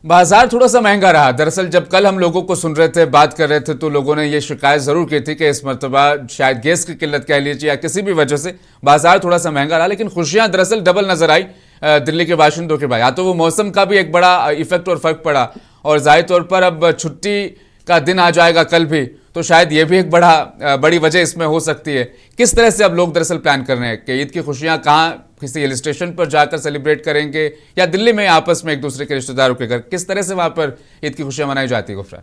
बाजार थोड़ा सा महंगा रहा। दरअसल जब कल हम लोगों को सुन रहे थे, बात कर रहे थे, तो लोगों ने ये शिकायत जरूर की थी कि इस मरतबा शायद गैस की किल्लत कह लीजिए या किसी भी वजह से बाजार थोड़ा सा महंगा रहा, लेकिन खुशियां दरअसल डबल नजर आई दिल्ली के बाशिंदों के भाई। या तो वो मौसम का भी एक बड़ा इफेक्ट और फर्क पड़ा, और जाहिर तौर पर अब छुट्टी का दिन आ जाएगा कल भी, तो शायद ये भी एक बड़ी वजह इसमें हो सकती है। किस तरह से अब लोग दरअसल प्लान कर रहे हैं कि ईद की खुशियां कहाँ, किसी हिल स्टेशन पर जाकर सेलिब्रेट करेंगे या दिल्ली में आपस में एक दूसरे के रिश्तेदारों के घर, किस तरह से वहां पर ईद की खुशियां मनाई जाती है गुफरान?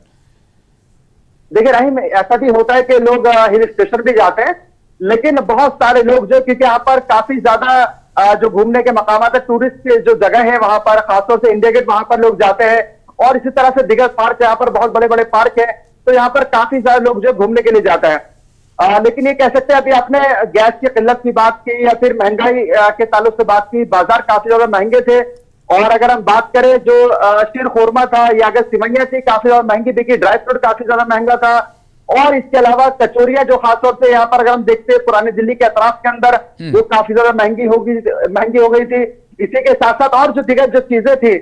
देखिए रहीम, ऐसा भी होता है कि लोग हिल स्टेशन भी जाते हैं, लेकिन बहुत सारे लोग जो, क्योंकि यहाँ पर काफी ज्यादा जो घूमने के मकामात है, टूरिस्ट के जो जगह है वहां पर, खासतौर से इंडिया गेट वहां पर लोग जाते हैं, और इसी तरह से दिगर पार्क, यहाँ पर बहुत बड़े बड़े पार्क है, तो यहाँ पर काफी सारे लोग जो घूमने के लिए जाते हैं। लेकिन ये कह सकते हैं, अभी आपने गैस की किल्लत की बात की या फिर महंगाई के ताल्लुक से बात की, बाजार काफी ज्यादा महंगे थे। और अगर हम बात करें जो शीर खोरमा था या अगर सिवैयां थी, काफी ज्यादा महंगी बिकी, ड्राई फ्रूट काफी ज्यादा महंगा था, और इसके अलावा कचौरियां जो खासतौर से यहाँ पर अगर हम देखते हैं पुरानी दिल्ली के अतराफ के अंदर जो काफी ज्यादा महंगी हो गई थी। इसी के साथ साथ और जो दिगर जो चीजें थी,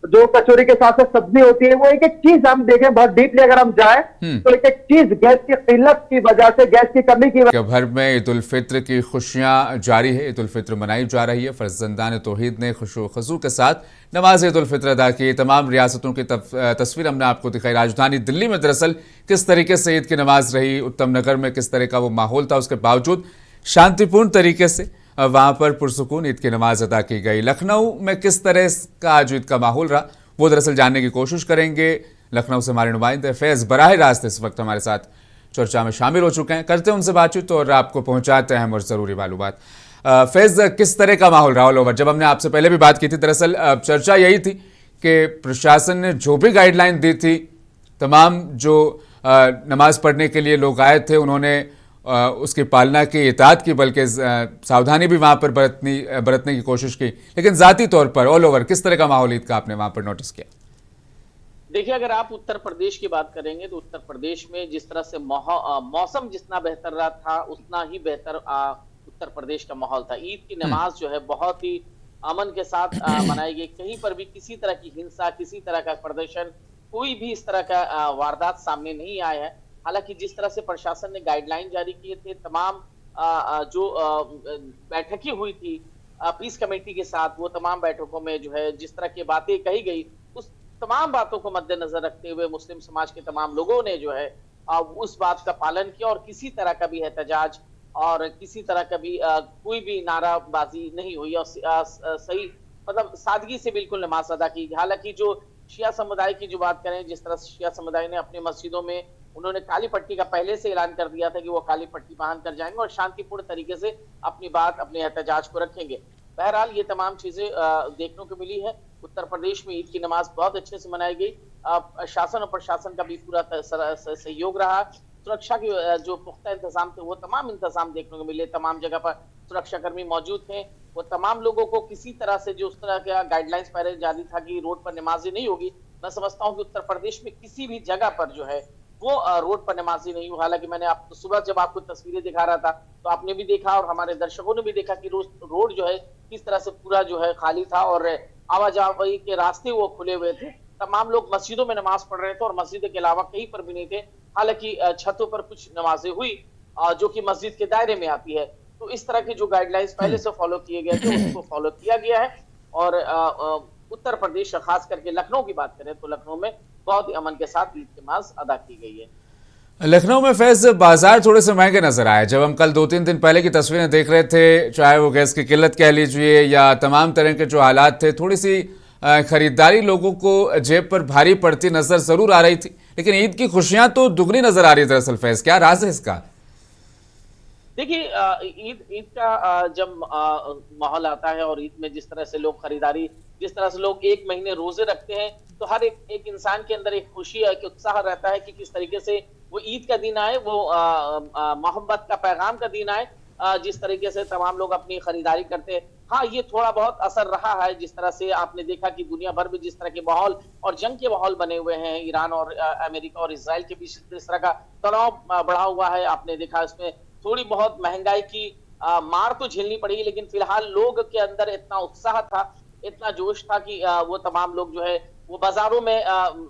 जो कचौरी के साथ साथ सब्जी होती है, वो एक एक चीज हम देखें बहुत डीपली अगर हम जाए तो एक एक चीज गैस की किल्लत की वजह से, गैस की कमी की वजह भर में ईद उल फित्र की खुशियां जारी है। ईद उल फित्र मनाई जा रही है। फर्जंदान तौहीद ने खुशू खजू के साथ नमाज ईद उल फित्र अदा की। तमाम रियासतों की तस्वीर हमने आपको दिखाई। राजधानी दिल्ली में दरअसल किस तरीके से ईद की नमाज रही, उत्तम नगर में किस तरह का वो माहौल था, उसके बावजूद शांतिपूर्ण तरीके से वहाँ पर पुरसुकून ईद की नमाज अदा की गई। लखनऊ में किस तरह का आज ईद का माहौल रहा, वो दरअसल जानने की कोशिश करेंगे। लखनऊ से हमारे नुमाइंदे फैज़ बराह रास्त इस वक्त हमारे साथ चर्चा में शामिल हो चुके हैं। करते हैं उनसे बातचीत और आपको पहुँचाते हैं और ज़रूरी मालूमात। फैज़, किस तरह का माहौल रहा ऑल ओवर? जब हमने आपसे पहले भी बात की थी, दरअसल चर्चा यही थी कि प्रशासन ने जो भी गाइडलाइन दी थी, तमाम जो नमाज पढ़ने के लिए लोग आए थे, उन्होंने उसकी पालना की, इताअत की, बल्कि सावधानी भी वहाँ पर बरतने की कोशिश की। लेकिन ज़ाती तौर पर ऑल ओवर किस तरह का माहौल ईद का आपने वहाँ पर नोटिस किया? देखिए, अगर आप उत्तर प्रदेश की बात करेंगे तो उत्तर प्रदेश में जिस तरह से मौसम जितना बेहतर रहा था, उतना ही बेहतर उत्तर प्रदेश का माहौल था। ईद की नमाज जो है बहुत ही अमन के साथ मनाई गई। कहीं पर भी किसी तरह की हिंसा, किसी तरह का प्रदर्शन, कोई भी इस तरह का वारदात सामने नहीं आया है। हालांकि जिस तरह से प्रशासन ने गाइडलाइन जारी किए थे, तमाम जो बैठकें हुई थी पीस कमेटी के साथ, वो तमाम बैठकों में जो है जिस तरह की बातें कही गई, उस तमाम बातों को मद्देनजर रखते हुए मुस्लिम समाज के तमाम लोगों ने जो है उस बात का पालन किया और किसी तरह का भी एहतजाज और किसी तरह का भी कोई भी नाराबाजी नहीं हुई और सही मतलब सादगी से बिल्कुल नमाज अदा की। हालांकि जो शिया समुदाय की जो बात करें, जिस तरह से शिया समुदाय ने अपनी मस्जिदों में उन्होंने काली पट्टी का पहले से ऐलान कर दिया था कि वो काली पट्टी बांध कर जाएंगे और शांतिपूर्ण तरीके से अपनी बात, अपने एहतजाज को रखेंगे। बहरहाल ये तमाम चीजें देखने को मिली है। उत्तर प्रदेश में ईद की नमाज बहुत अच्छे से मनाई गई। शासन और प्रशासन का भी पूरा सहयोग रहा। सुरक्षा के जो पुख्ता इंतजाम थे, वो तमाम इंतजाम देखने को मिले। तमाम जगह पर सुरक्षाकर्मी मौजूद थे। वो तमाम लोगों को किसी तरह से जो उस तरह का गाइडलाइंस पहले जारी था कि रोड पर नमाज़ें नहीं होगी, मैं समझता हूँ कि उत्तर प्रदेश में किसी भी जगह पर जो है वो रोड पर नमाज़ें नहीं हुई। हालांकि मैंने आपको सुबह जब आपको तस्वीरें दिखा रहा था तो आपने भी देखा और हमारे दर्शकों ने भी देखा कि रोड जो है किस तरह से पूरा जो है खाली था और आवाजाही के रास्ते वो खुले हुए थे। तमाम लोग मस्जिदों में नमाज पढ़ रहे थे और मस्जिद के अलावा कहीं पर भी नहीं थे। हालांकि छतों पर कुछ नमाजें हुई जो कि मस्जिद के दायरे में आती है। तो इस तरह के जो गाइडलाइंस पहले से फॉलो किए गए थे उसको फॉलो किया गया है। और उत्तर प्रदेश खास करके लखनऊ की बात करें तो लखनऊ में बहुत ही अमन के साथ ईद की नमाज अदा की गई है। लखनऊ में फैज बाजार थोड़े से महंगे नजर आए। जब हम कल 2-3 दिन पहले की तस्वीरें देख रहे थे, चाहे वो गैस की किल्लत कह लीजिए या तमाम तरह के जो हालात थे, थोड़ी सी खरीदारी लोगों को जेब पर भारी पड़ती नजर जरूर आ रही थी। लेकिन ईद की खुशियां तो दुगनी नजर आ रही है। दरअसल फैज, क्या राज है इसका? देखिए ईद ईद का जब माहौल आता है और ईद में जिस तरह से लोग खरीदारी, जिस तरह से लोग एक महीने रोजे रखते हैं, तो हर एक एक इंसान के अंदर एक खुशी एक उत्साह रहता है कि किस तरीके से वो ईद का दिन आए, वो मोहब्बत का पैगाम का दिन आए। जिस तरीके से तमाम लोग अपनी खरीदारी करते हैं, हाँ ये थोड़ा बहुत असर रहा है। जिस तरह से आपने देखा कि दुनिया भर में जिस तरह के माहौल और जंग के माहौल बने हुए हैं, ईरान और अमेरिका और इसराइल के बीच जिस तरह का तनाव बढ़ा हुआ है, आपने देखा इसमें थोड़ी बहुत महंगाई की मार तो झेलनी पड़ी, लेकिन फिलहाल लोग के अंदर इतना उत्साह था, इतना जोश था कि वो तमाम लोग जो है वो बाजारों में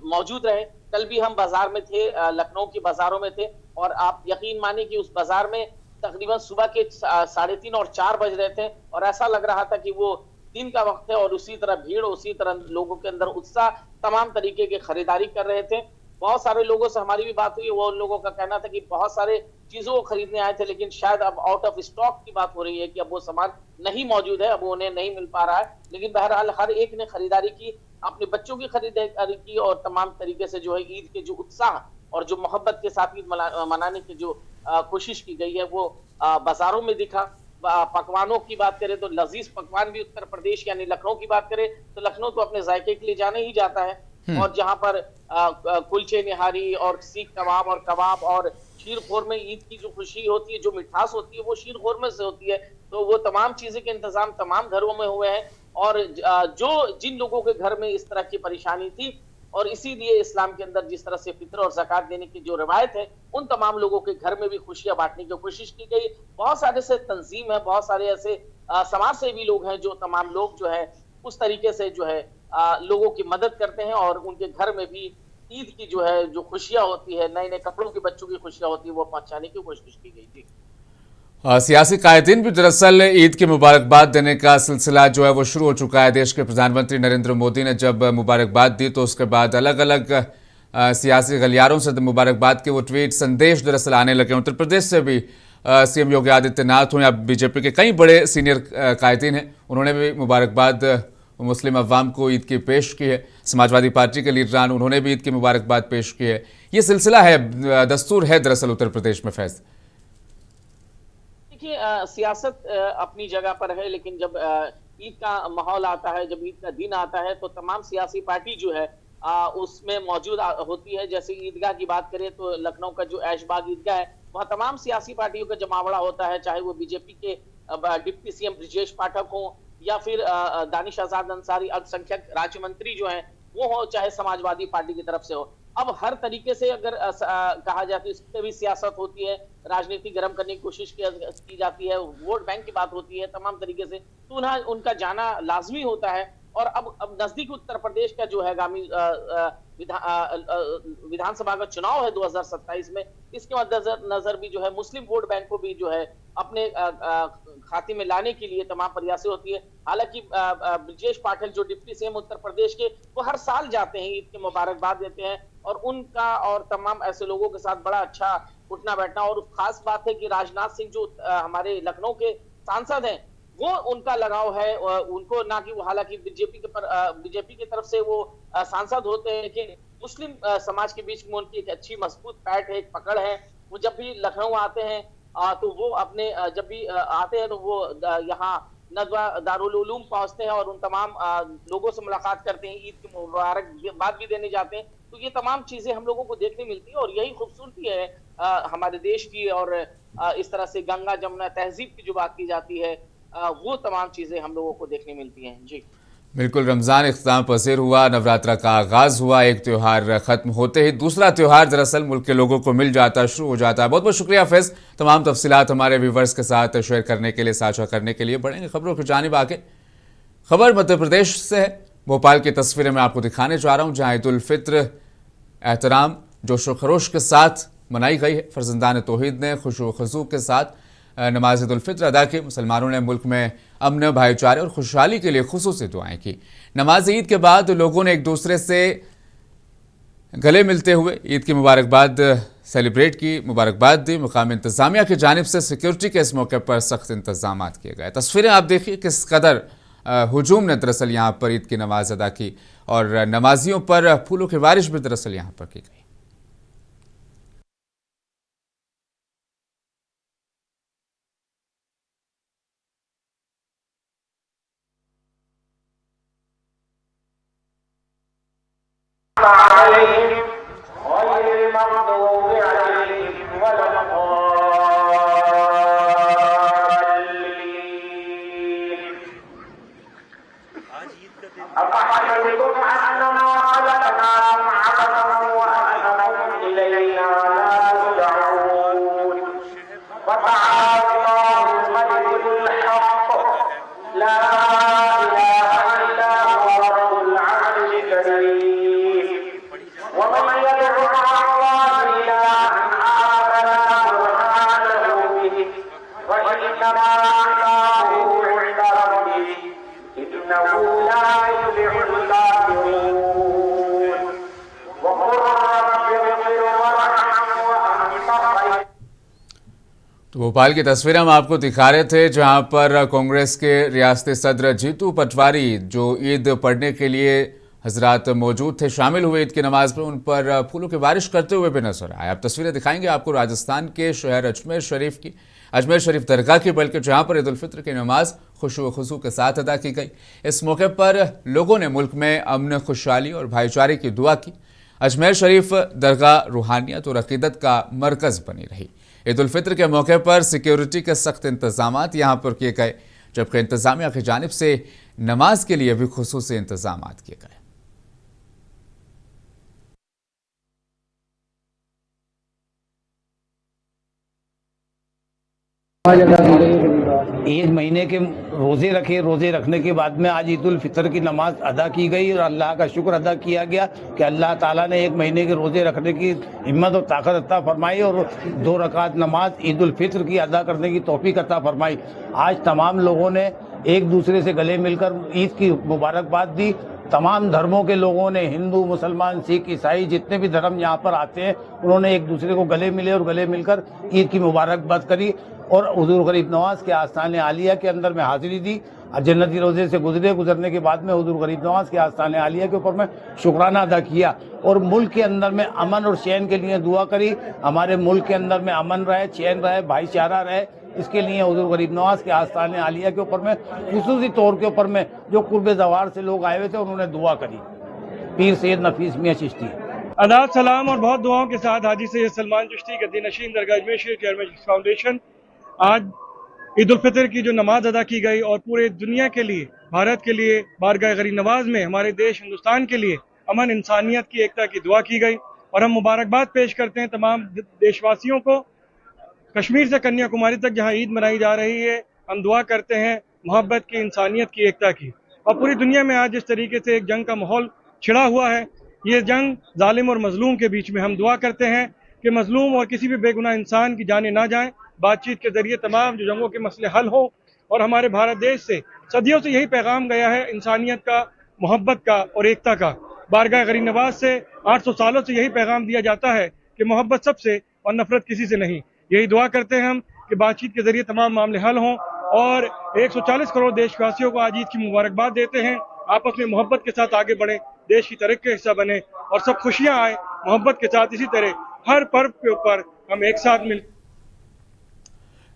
मौजूद रहे। कल भी हम बाजार में थे, लखनऊ के बाजारों में थे, और आप यकीन मानिए कि उस बाजार में तकरीबन सुबह के 3:30 और 4 बज रहे थे, और ऐसा लग रहा था कि वो दिन का वक्त है, और उसी तरह भीड़, उसी तरह लोगों के अंदर उत्साह, तमाम तरीके की खरीदारी कर रहे थे। बहुत सारे लोगों से हमारी भी बात हुई, वो उन लोगों का कहना था कि बहुत सारे चीजों को खरीदने आए थे, लेकिन शायद अब आउट ऑफ स्टॉक की बात हो रही है कि अब वो सामान नहीं मौजूद है, अब उन्हें नहीं मिल पा रहा है। लेकिन बहरहाल हर एक ने खरीदारी की, अपने बच्चों की खरीदारी की, और तमाम तरीके से जो है ईद के जो उत्साह और जो मोहब्बत के साथ ईद मनाने की जो कोशिश की गई है वो बाजारों में दिखा। पकवानों की बात करें तो लजीज पकवान भी उत्तर प्रदेश यानी लखनऊ की बात करें तो लखनऊ तो अपने जायके के लिए जाने ही जाता है, और जहां पर कुलचे निहारी और सीख कबाब और कबाब और शीर खोर में ईद की जो खुशी होती है, जो मिठास होती है, वो शीर खोर में से होती है। तो वो तमाम चीजें के इंतजाम तमाम घरों में हुए हैं, और जो जिन लोगों के घर में इस तरह की परेशानी थी, और इसीलिए इस्लाम के अंदर जिस तरह से फित्र और ज़कात देने की जो रवायत है, उन तमाम लोगों के घर में भी खुशियां बांटने की कोशिश की गई। बहुत सारे ऐसे तंजीम है, बहुत सारे ऐसे समाज सेवी लोग हैं, जो तमाम लोग जो है उस तरीके से जो है लोगों की मदद करते हैं, और उनके घर में भी ईद की जो है जो खुशियां होती है, नए नए कपड़ों की बच्चों की खुशियां होती है, वो पहुंचाने की कोशिश की गई थी। सियासी कायदीन भी दरअसल ईद की मुबारकबाद देने का सिलसिला जो है वो शुरू हो चुका है। देश के प्रधानमंत्री नरेंद्र मोदी ने जब मुबारकबाद दी तो उसके बाद अलग अलग सियासी गलियारों से मुबारकबाद के वो ट्वीट संदेश दरअसल आने लगे। उत्तर प्रदेश से भी सीएम योगी आदित्यनाथ हों या बीजेपी के कई बड़े सीनियर कायदीन हैं, उन्होंने भी मुबारकबाद मुस्लिम अवाम को ईद की पेश की है। समाजवादी पार्टी के लीडरान उन्होंने भी ईद की मुबारकबाद पेश की है। ये सिलसिला है, दस्तूर है दरअसल उत्तर प्रदेश में। फैज देखिए सियासत अपनी जगह पर है, लेकिन जब ईद का माहौल आता है, जब ईद का दिन आता है, तो तमाम सियासी पार्टी जो है उसमें मौजूद होती है। जैसे ईदगाह की बात करें तो लखनऊ का जो ऐशबाग ईदगाह है, वहाँ तमाम सियासी पार्टियों का जमावड़ा होता है, चाहे वो बीजेपी के डिप्टी सीएम ब्रजेश पाठक हो, या फिर दानिश आजाद अंसारी अल्पसंख्यक राज्य मंत्री जो है वो हो, चाहे समाजवादी पार्टी की तरफ से हो। अब हर तरीके से अगर कहा जाए तो इससे भी सियासत होती है, राजनीति गर्म करने की कोशिश की जाती है, वोट बैंक की बात होती है, तमाम तरीके से तो उनका जाना लाजमी होता है। और अब नजदीक उत्तर प्रदेश का जो है आगामी विधानसभा का चुनाव है 2027 में, इसके मद्देनजर भी जो है मुस्लिम वोट बैंक को भी जो है अपने खाते में लाने के लिए तमाम प्रयास होती है। हालांकि ब्रजेश पाठक जो डिप्टी सीएम उत्तर प्रदेश के, वो हर साल जाते हैं, ईद की मुबारकबाद देते हैं, और उनका और तमाम ऐसे लोगों के साथ बड़ा अच्छा उठना बैठना। और खास बात है कि राजनाथ सिंह जो हमारे लखनऊ के सांसद हैं, वो उनका लगाव है उनको, ना कि वो हालांकि बीजेपी की तरफ से वो सांसद होते हैं, लेकिन मुस्लिम समाज के बीच में उनकी एक अच्छी मजबूत पैठ है, एक पकड़ है। वो जब भी लखनऊ आते हैं तो वो अपने जब भी आते हैं तो वो यहाँ नदवा दारुल उलूम पहुंचते हैं, और उन तमाम लोगों से मुलाकात करते हैं, ईद की मुबारकबाद भी देने जाते हैं। तो ये तमाम चीजें हम लोगों को देखने मिलती है, और यही खूबसूरती है हमारे देश की। और इस तरह से गंगा जमुना तहजीब की जो बात की जाती है, वो तमाम चीजें हम लोगों को देखने मिलती हैं। जी बिल्कुल, रमज़ान इख्तिताम पसीर हुआ, नवरात्रा का आगाज़ हुआ, एक त्यौहार ख़त्म होते ही दूसरा त्यौहार दरअसल मुल्क के लोगों को मिल जाता है, शुरू हो जाता है। बहुत बहुत शुक्रिया फैज़, तमाम तफसीलात हमारे व्यूवर्स के साथ शेयर करने के लिए, साझा करने के लिए। बढ़ेंगे खबरों की जानिब आगे। खबर मध्य प्रदेश से है। भोपाल की तस्वीरें मैं आपको दिखाने जा रहा हूँ, जहाँ ईद उल फित्र एहतराम जोश व खरोश के साथ मनाई गई है। फर्जंदान तौहीद ने खुशू खजू के साथ नमाज ईद उल फित्र अदा की। मुसलमानों ने मुल्क में अमन, भाईचारे और खुशहाली के लिए खुसूसी दुआएं की। नमाज ईद के बाद लोगों ने एक दूसरे से गले मिलते हुए ईद की मुबारकबाद सेलिब्रेट की, मुबारकबाद दी। मुकामी इंतजामिया की जानिब से सिक्योरिटी के इस मौके पर सख्त इंतजाम किए गए। तस्वीरें आप देखिए किस कदर हुजूम ने दरअसल यहाँ पर ईद की नमाज अदा की, और नमाजियों पर फूलों की बारिश भी दरअसल यहाँ पर की गई। तो भोपाल की तस्वीर हम आपको दिखा रहे थे, जहां पर कांग्रेस के रियासती सदर जीतू पटवारी जो ईद पढ़ने के लिए हजरात मौजूद थे, शामिल हुए ईद की नमाज में, उन पर फूलों की बारिश करते हुए भी नजर आए। अब तस्वीरें दिखाएंगे आपको राजस्थान के शहर अजमेर शरीफ की, अजमेर शरीफ दरगाह की, बल्कि जहां पर ईद उल फित्र की नमाज खुशू व खुशू के साथ अदा की गई। इस मौके पर लोगों ने मुल्क में अमन, खुशहाली और भाईचारे की दुआ की। अजमेर शरीफ दरगाह रूहानियत और अकीदत का मरकज बनी रही। ईद उल फित्र के मौके पर सिक्योरिटी के सख्त इंतजाम यहाँ पर किए गए, जबकि इंतजामिया की जानिब से नमाज के लिए भी खुसूसी इंतजाम किए गए। ईद महीने के रोजे रखने के बाद में आज ईद उल फितर की नमाज अदा की गई और अल्लाह का शुक्र अदा किया गया कि अल्लाह ताला ने एक महीने के रोजे रखने की हिम्मत और ताकत अता फरमाई और 2 रकात नमाज ईद उल फितर की अदा करने की तौफीक अता फरमाई। आज तमाम लोगों ने एक दूसरे से गले मिलकर ईद की मुबारकबाद दी। तमाम धर्मों के लोगों ने, हिंदू, मुसलमान, सिख, ईसाई, जितने भी धर्म यहाँ पर आते हैं, उन्होंने एक दूसरे को गले मिले और गले मिलकर ईद की मुबारकबाद करी और हुजूर गरीब नवाज के आस्थाने आलिया के अंदर में हाजिरी दी। जन्नती रोजे से गुजरने के बाद में हुजूर गरीब नवाज के आस्थाने आलिया के ऊपर में शुक्राना अदा किया और मुल्क के अंदर में अमन और चैन के लिए दुआ करी। हमारे मुल्क के अंदर में अमन रहे, चैन रहे, भाईचारा रहे, इसके लिए हुजूर गरीब नवाज के आस्थाने आलिया के ऊपर में खुसूसी तौर के ऊपर में जो कुर्बे ज़वार से लोग आए हुए थे, उन्होंने दुआ करी। पीर सैयद नफीस मियां चिश्ती। आदाब, सलाम और बहुत दुआओं के साथ हाजी सैयद सलमान चिश्ती गद्दी नशीन दरगाह अजमेर शरीफ चेयरमैन फाउंडेशन आज ईद उल फितर की जो नमाज अदा की गई और पूरे दुनिया के लिए, भारत के लिए बारगाह गरीब नवाज में हमारे देश हिंदुस्तान के लिए अमन, इंसानियत की एकता की दुआ की गई और हम मुबारकबाद पेश करते हैं तमाम देशवासियों को। कश्मीर से कन्याकुमारी तक जहां ईद मनाई जा रही है, हम दुआ करते हैं मोहब्बत की, इंसानियत की, एकता की। और पूरी दुनिया में आज जिस तरीके से एक जंग का माहौल छिड़ा हुआ है, ये जंग जालिम और मजलूम के बीच में, हम दुआ करते हैं कि मजलूम और किसी भी बेगुनाह इंसान की जानें ना जाएं। बातचीत के जरिए तमाम जो जंगों के मसले हल हो और हमारे भारत देश से सदियों से यही पैगाम गया है इंसानियत का, मोहब्बत का और एकता का। बारगाह गरीब नवाज से 800 सालों से यही पैगाम दिया जाता है कि मोहब्बत सबसे और नफरत किसी से नहीं। यही दुआ करते हैं हम कि बातचीत के जरिए तमाम मामले हल हों और 140 करोड़ देशवासियों को आज ईद की मुबारकबाद देते हैं। आपस में मोहब्बत के साथ आगे बढ़े, देश की तरक्की का हिस्सा बने और सब खुशियां आए मोहब्बत के साथ। इसी तरह हर पर्व के ऊपर हम एक साथ मिल।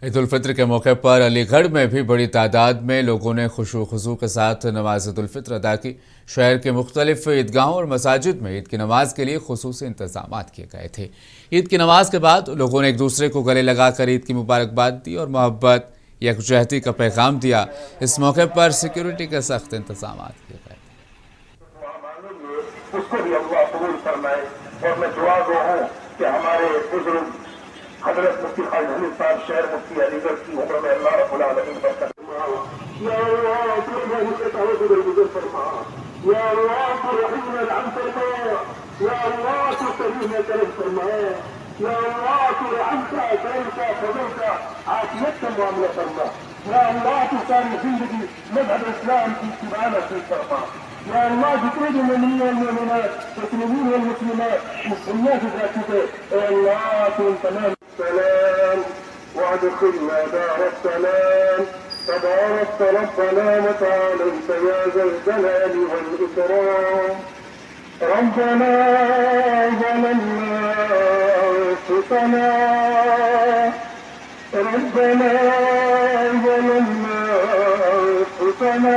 ईद उल फित्र के मौके पर अलीगढ़ में भी बड़ी तादाद में लोगों ने खुशू खुशू के साथ नमाज ईद उल फित्र अदा की। शहर के मुख्तलिफ ईदगाहों और मसाजिद में ईद की नमाज के लिए खुसूसी इंतजाम किए गए थे। ईद की नमाज के बाद लोगों ने एक दूसरे को गले लगाकर ईद की मुबारकबाद दी और मोहब्बत, यकजहती का पैगाम दिया। इस मौके पर सिक्योरिटी के सख्त इंतजाम किए गए। उसको भी अल्लाह कबूल फरमाए और मैं दुआ गो हूँ कि हमारे बुजुर्ग हजरत मुफ्ती खालिद हमीद साहब शहर मुफ्ती अलीगढ़ की उम्र में अल्लाह रब्बुल आलमीन बरकत या अल्लाह तू से कहो गुजर फरमा, या अल्लाह तू रहीम में रहम फरमा, या अल्लाह तू करीम में करम फरमा, या अल्लाह तू रहम का, करम का, फजल का, आफियत का मामला फरमा, या अल्लाह तू सारी जिंदगी मजहब इस्लाम की इत्तिबा नसीब फरमा। या अल्लाह जितने भी मुस्लिमीन और मुस्लिमात इस दुनिया की धरती पे, अल्लाह तू तमाम सलाम वादखिलना दार सलाम तबारक रब्बना व तआलैत या ज़ल जलाल वल इकराम। रब्बना ज़लमना अनफुसना, रब्बना ज़लमना अनफुसना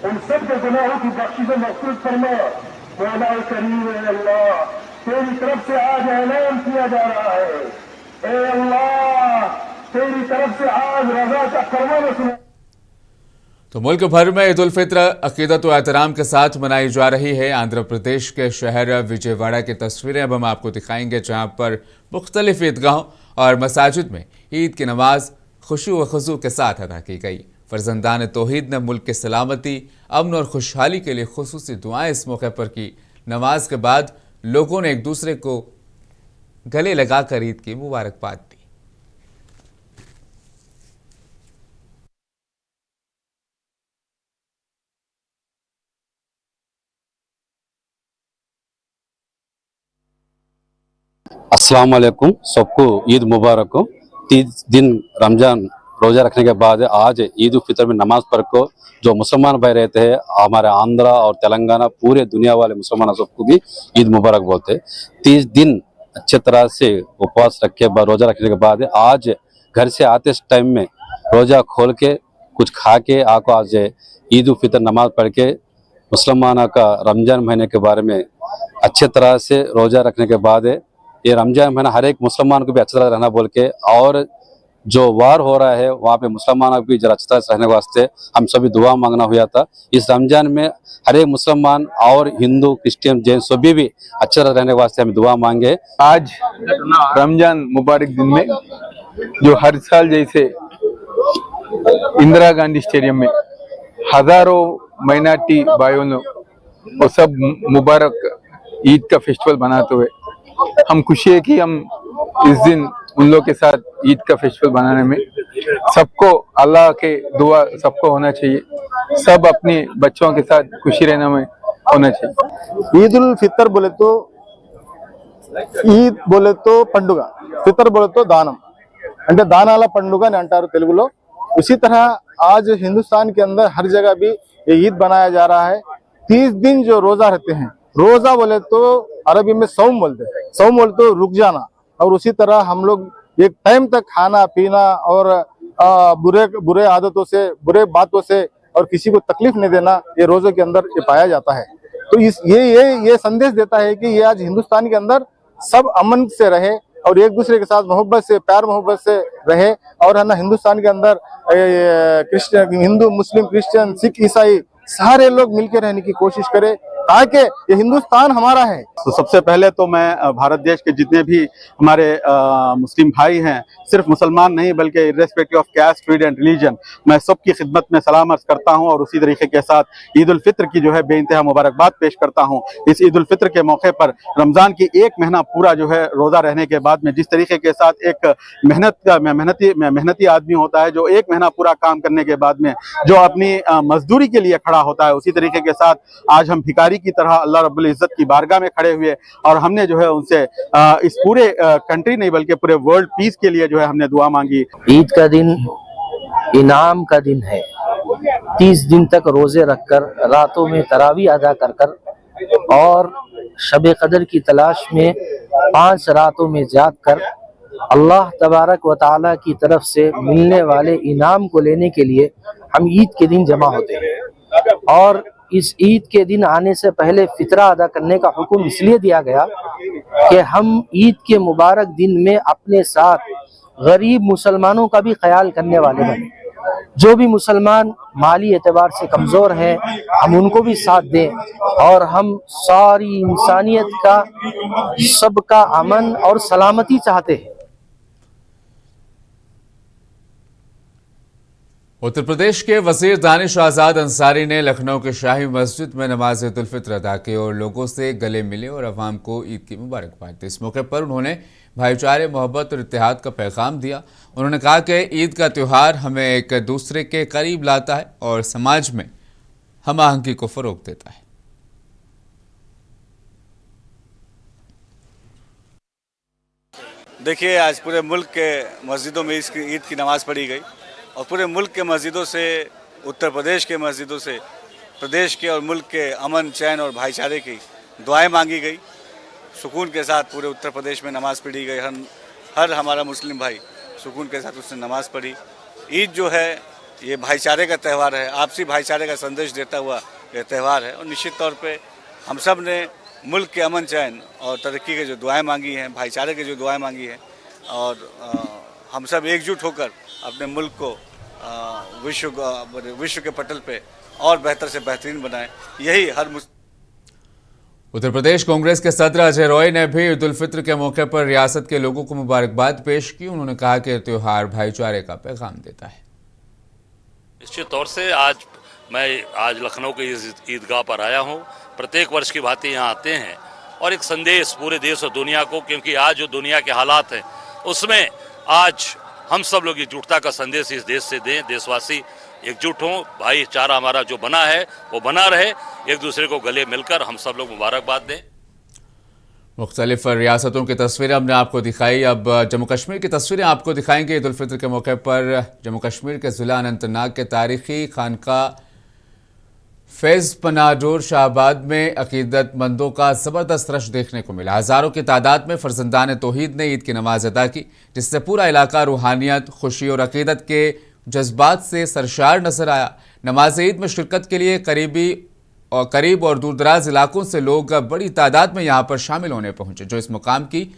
उन सब के गुनाहों की बख्शिश मखसूस फरमा। मौला करीम अल्लाह तेरी तरफ से आज ऐलान किया जा रहा है, ए अल्लाह तेरी तरफ से आज रजा का फरमान सुना। तो मुल्क भर में ईद उल फित्र अकीदत व एहतराम के साथ मनाई जा रही है। आंध्र प्रदेश के शहर विजयवाड़ा की तस्वीरें अब हम आपको दिखाएंगे, जहां पर मुख्तलिफ ईदगाहों और मसाजिद में ईद की नमाज खुशी व खुशू के साथ अदा की गई। फर्जंदान तौहीद ने मुल्क की सलामती, अमन और खुशहाली के लिए खुसूसी दुआएं इस मौके पर की। नमाज के बाद लोगों ने एक दूसरे को गले लगाकर ईद की मुबारकबाद दी। अस्सलाम वालेकुम, सबको ईद मुबारक हो। 30 दिन रमजान रोजा रखने के बाद आज ईद उल फितर में नमाज पढ़ को जो मुसलमान भाई रहते हैं, हमारे आंध्रा और तेलंगाना पूरे दुनिया वाले मुसलमान सबको भी ईद मुबारक बोलते हैं। 30 दिन अच्छे तरह से उपवास रख के रोजा रखने के बाद आज घर से आते इस टाइम में रोजा खोल के कुछ खा के आको आज ईद उल फितर नमाज पढ़ के मुसलमानों का रमजान महीने के बारे में अच्छे तरह से रोजा रखने के बाद ये रमजान महीना हर एक मुसलमान को भी अच्छी तरह रहना बोल के, और जो वार हो रहा है वहाँ पे मुसलमानों को भी जरा अच्छी तरह से रहने के वास्ते हम सभी दुआ मांगना हुआ था। इस रमजान में हर एक मुसलमान और हिंदू क्रिश्चियन जैन सभी भी अच्छी तरह रहने के वास्ते हम दुआ मांगे। आज रमजान मुबारक दिन में जो हर साल जैसे इंदिरा गांधी स्टेडियम में हजारों माइनॉरिटी भाइयों ने वो सब मुबारक ईद का फेस्टिवल बनाते हुए हम खुशी है कि हम इस दिन उन लोग के साथ ईद का फेस्टिवल बनाने में सबको अल्लाह के दुआ सबको होना चाहिए, सब अपने बच्चों के साथ खुशी रहने में होना चाहिए। ईद उल फितर बोले तो ईद बोले तो पंडुगा, फितर बोले तो दानम అంటే దానాల పండుగ అని అంటారు తెలుగులో। उसी तरह आज हिंदुस्तान के अंदर हर जगह भी ये ईद बनाया जा रहा है। 30 दिन जो रोजा रहते हैं, रोजा बोले तो अरबी में सौम बोलते हैं, सौम बोले तो रुक जाना, और उसी तरह हम लोग एक टाइम तक खाना पीना और बुरे आदतों से, बुरे बातों से और किसी को तकलीफ नहीं देना, ये रोजे के अंदर ये पाया जाता है। तो ये संदेश देता है कि ये आज हिंदुस्तान के अंदर सब अमन से रहे और एक दूसरे के साथ मोहब्बत से, प्यार मोहब्बत से रहे, और है ना हिंदुस्तान के अंदर क्रिश्चियन, हिंदू, मुस्लिम, क्रिश्चियन, सिख, ईसाई सारे लोग मिलकर रहने की कोशिश करें ताकि ये हिंदुस्तान हमारा है। तो सबसे पहले तो मैं भारत देश के जितने भी हमारे मुस्लिम भाई हैं, सिर्फ मुसलमान नहीं बल्कि irrespective of caste, creed and religion, मैं सबकी खिदमत में सलाम अर्ज करता हूं और उसी तरीके के साथ ईद उल फित्र की जो है बेइंतहा मुबारकबाद पेश करता हूं। इस ईद उल फित्र के मौके पर रमजान की एक महीना पूरा जो है रोजा रहने के बाद में जिस तरीके के साथ एक मेहनती आदमी होता है जो एक महीना पूरा काम करने के बाद में जो अपनी मजदूरी के लिए खड़ा होता है, उसी तरीके के साथ आज हम भिखारी की तरह अल्लाह रब्बुल इज्जत की बारगाह में खड़े हुए और हमने जो है उनसे इस पूरे कंट्री नहीं बल्कि पूरे वर्ल्ड पीस के लिए जो है हमने दुआ मांगी। ईद का दिन इनाम का दिन है। 30 दिन तक रोजे रखकर, रातों में तरावी अदा कर और शब कदर की तलाश में 5 रातों में जाग कर अल्लाह तबारक व तआला की तरफ से मिलने वाले इनाम को लेने के लिए हम ईद के दिन जमा होते हैं। और इस ईद के दिन आने से पहले फितरा अदा करने का हुक्म इसलिए दिया गया कि हम ईद के मुबारक दिन में अपने साथ गरीब मुसलमानों का भी ख्याल करने वाले बने। जो भी मुसलमान माली एतबार से कमजोर हैं, हम उनको भी साथ दें और हम सारी इंसानियत का, सबका अमन और सलामती चाहते हैं। उत्तर प्रदेश के वजीर दानिश आज़ाद अंसारी ने लखनऊ के शाही मस्जिद में नमाज ईद उल फित्र अदा की और लोगों से गले मिले और अवाम को ईद की मुबारकबाद दी। इस मौके पर उन्होंने भाईचारे, मोहब्बत और इत्तेहाद का पैगाम दिया। उन्होंने कहा कि ईद का त्यौहार हमें एक दूसरे के करीब लाता है और समाज में हम आहंगी को फ़रोग़ देता है। देखिए, आज पूरे मुल्क के मस्जिदों में ईद की नमाज़ पढ़ी गई और पूरे मुल्क के मस्जिदों से, उत्तर प्रदेश के मस्जिदों से प्रदेश के और मुल्क के अमन, चैन और भाईचारे की दुआएं मांगी गई। सुकून के साथ पूरे उत्तर प्रदेश में नमाज़ पढ़ी गई। हर हमारा मुस्लिम भाई सुकून के साथ उसने नमाज़ पढ़ी। ईद जो है ये भाईचारे का त्यौहार है, आपसी भाईचारे का संदेश देता हुआ यह त्यौहार है। और निश्चित तौर पे हम सब ने मुल्क के अमन, चैन और तरक्की के जो दुआएं मांगी हैं, भाईचारे की जो दुआएं मांगी हैं, और हम सब एकजुट होकर अपने मुल्क को विश्व के पटल पे और बेहतर से बेहतरीन बनाएं, यही हर उत्तर प्रदेश कांग्रेस के सदर अजय रॉय ने भी ईद उल फित्र के मौके पर रियासत के लोगों को मुबारकबाद पेश की। उन्होंने कहा कि त्योहार भाईचारे का पैगाम देता है। निश्चित तौर से मैं आज लखनऊ के ईदगाह पर आया हूँ। प्रत्येक वर्ष की भांति यहाँ आते हैं और एक संदेश पूरे देश और दुनिया को, क्योंकि आज जो दुनिया के हालात हैं उसमें आज हम सब लोग एकजुटता का संदेश इस देश से दें। देशवासी एकजुट हों, भाईचारा हमारा जो बना है वो बना रहे, एक दूसरे को गले मिलकर हम सब लोग मुबारकबाद दें। मुख्तलिफ रियासतों की तस्वीरें हमने आपको दिखाई। अब जम्मू कश्मीर की तस्वीरें आपको दिखाएंगे। ईद उल फित्र के मौके पर जम्मू कश्मीर के ज़िला अनंतनाग के तारीखी खानका फैज़ पनाडोर शाहबाद में अकीदतमंदों का ज़बरदस्त रश देखने को मिला। हज़ारों की तादाद में फर्जंदान तौहीद ने ईद की नमाज अदा की, जिससे पूरा इलाका रूहानियत, खुशी और अकीदत के जज्बात से सरशार नजर आया। नमाज ईद में शिरकत के लिए करीब और दूर दराज इलाकों से लोग बड़ी तादाद में यहाँ पर शामिल होने पहुंचे, जो इस मुकाम की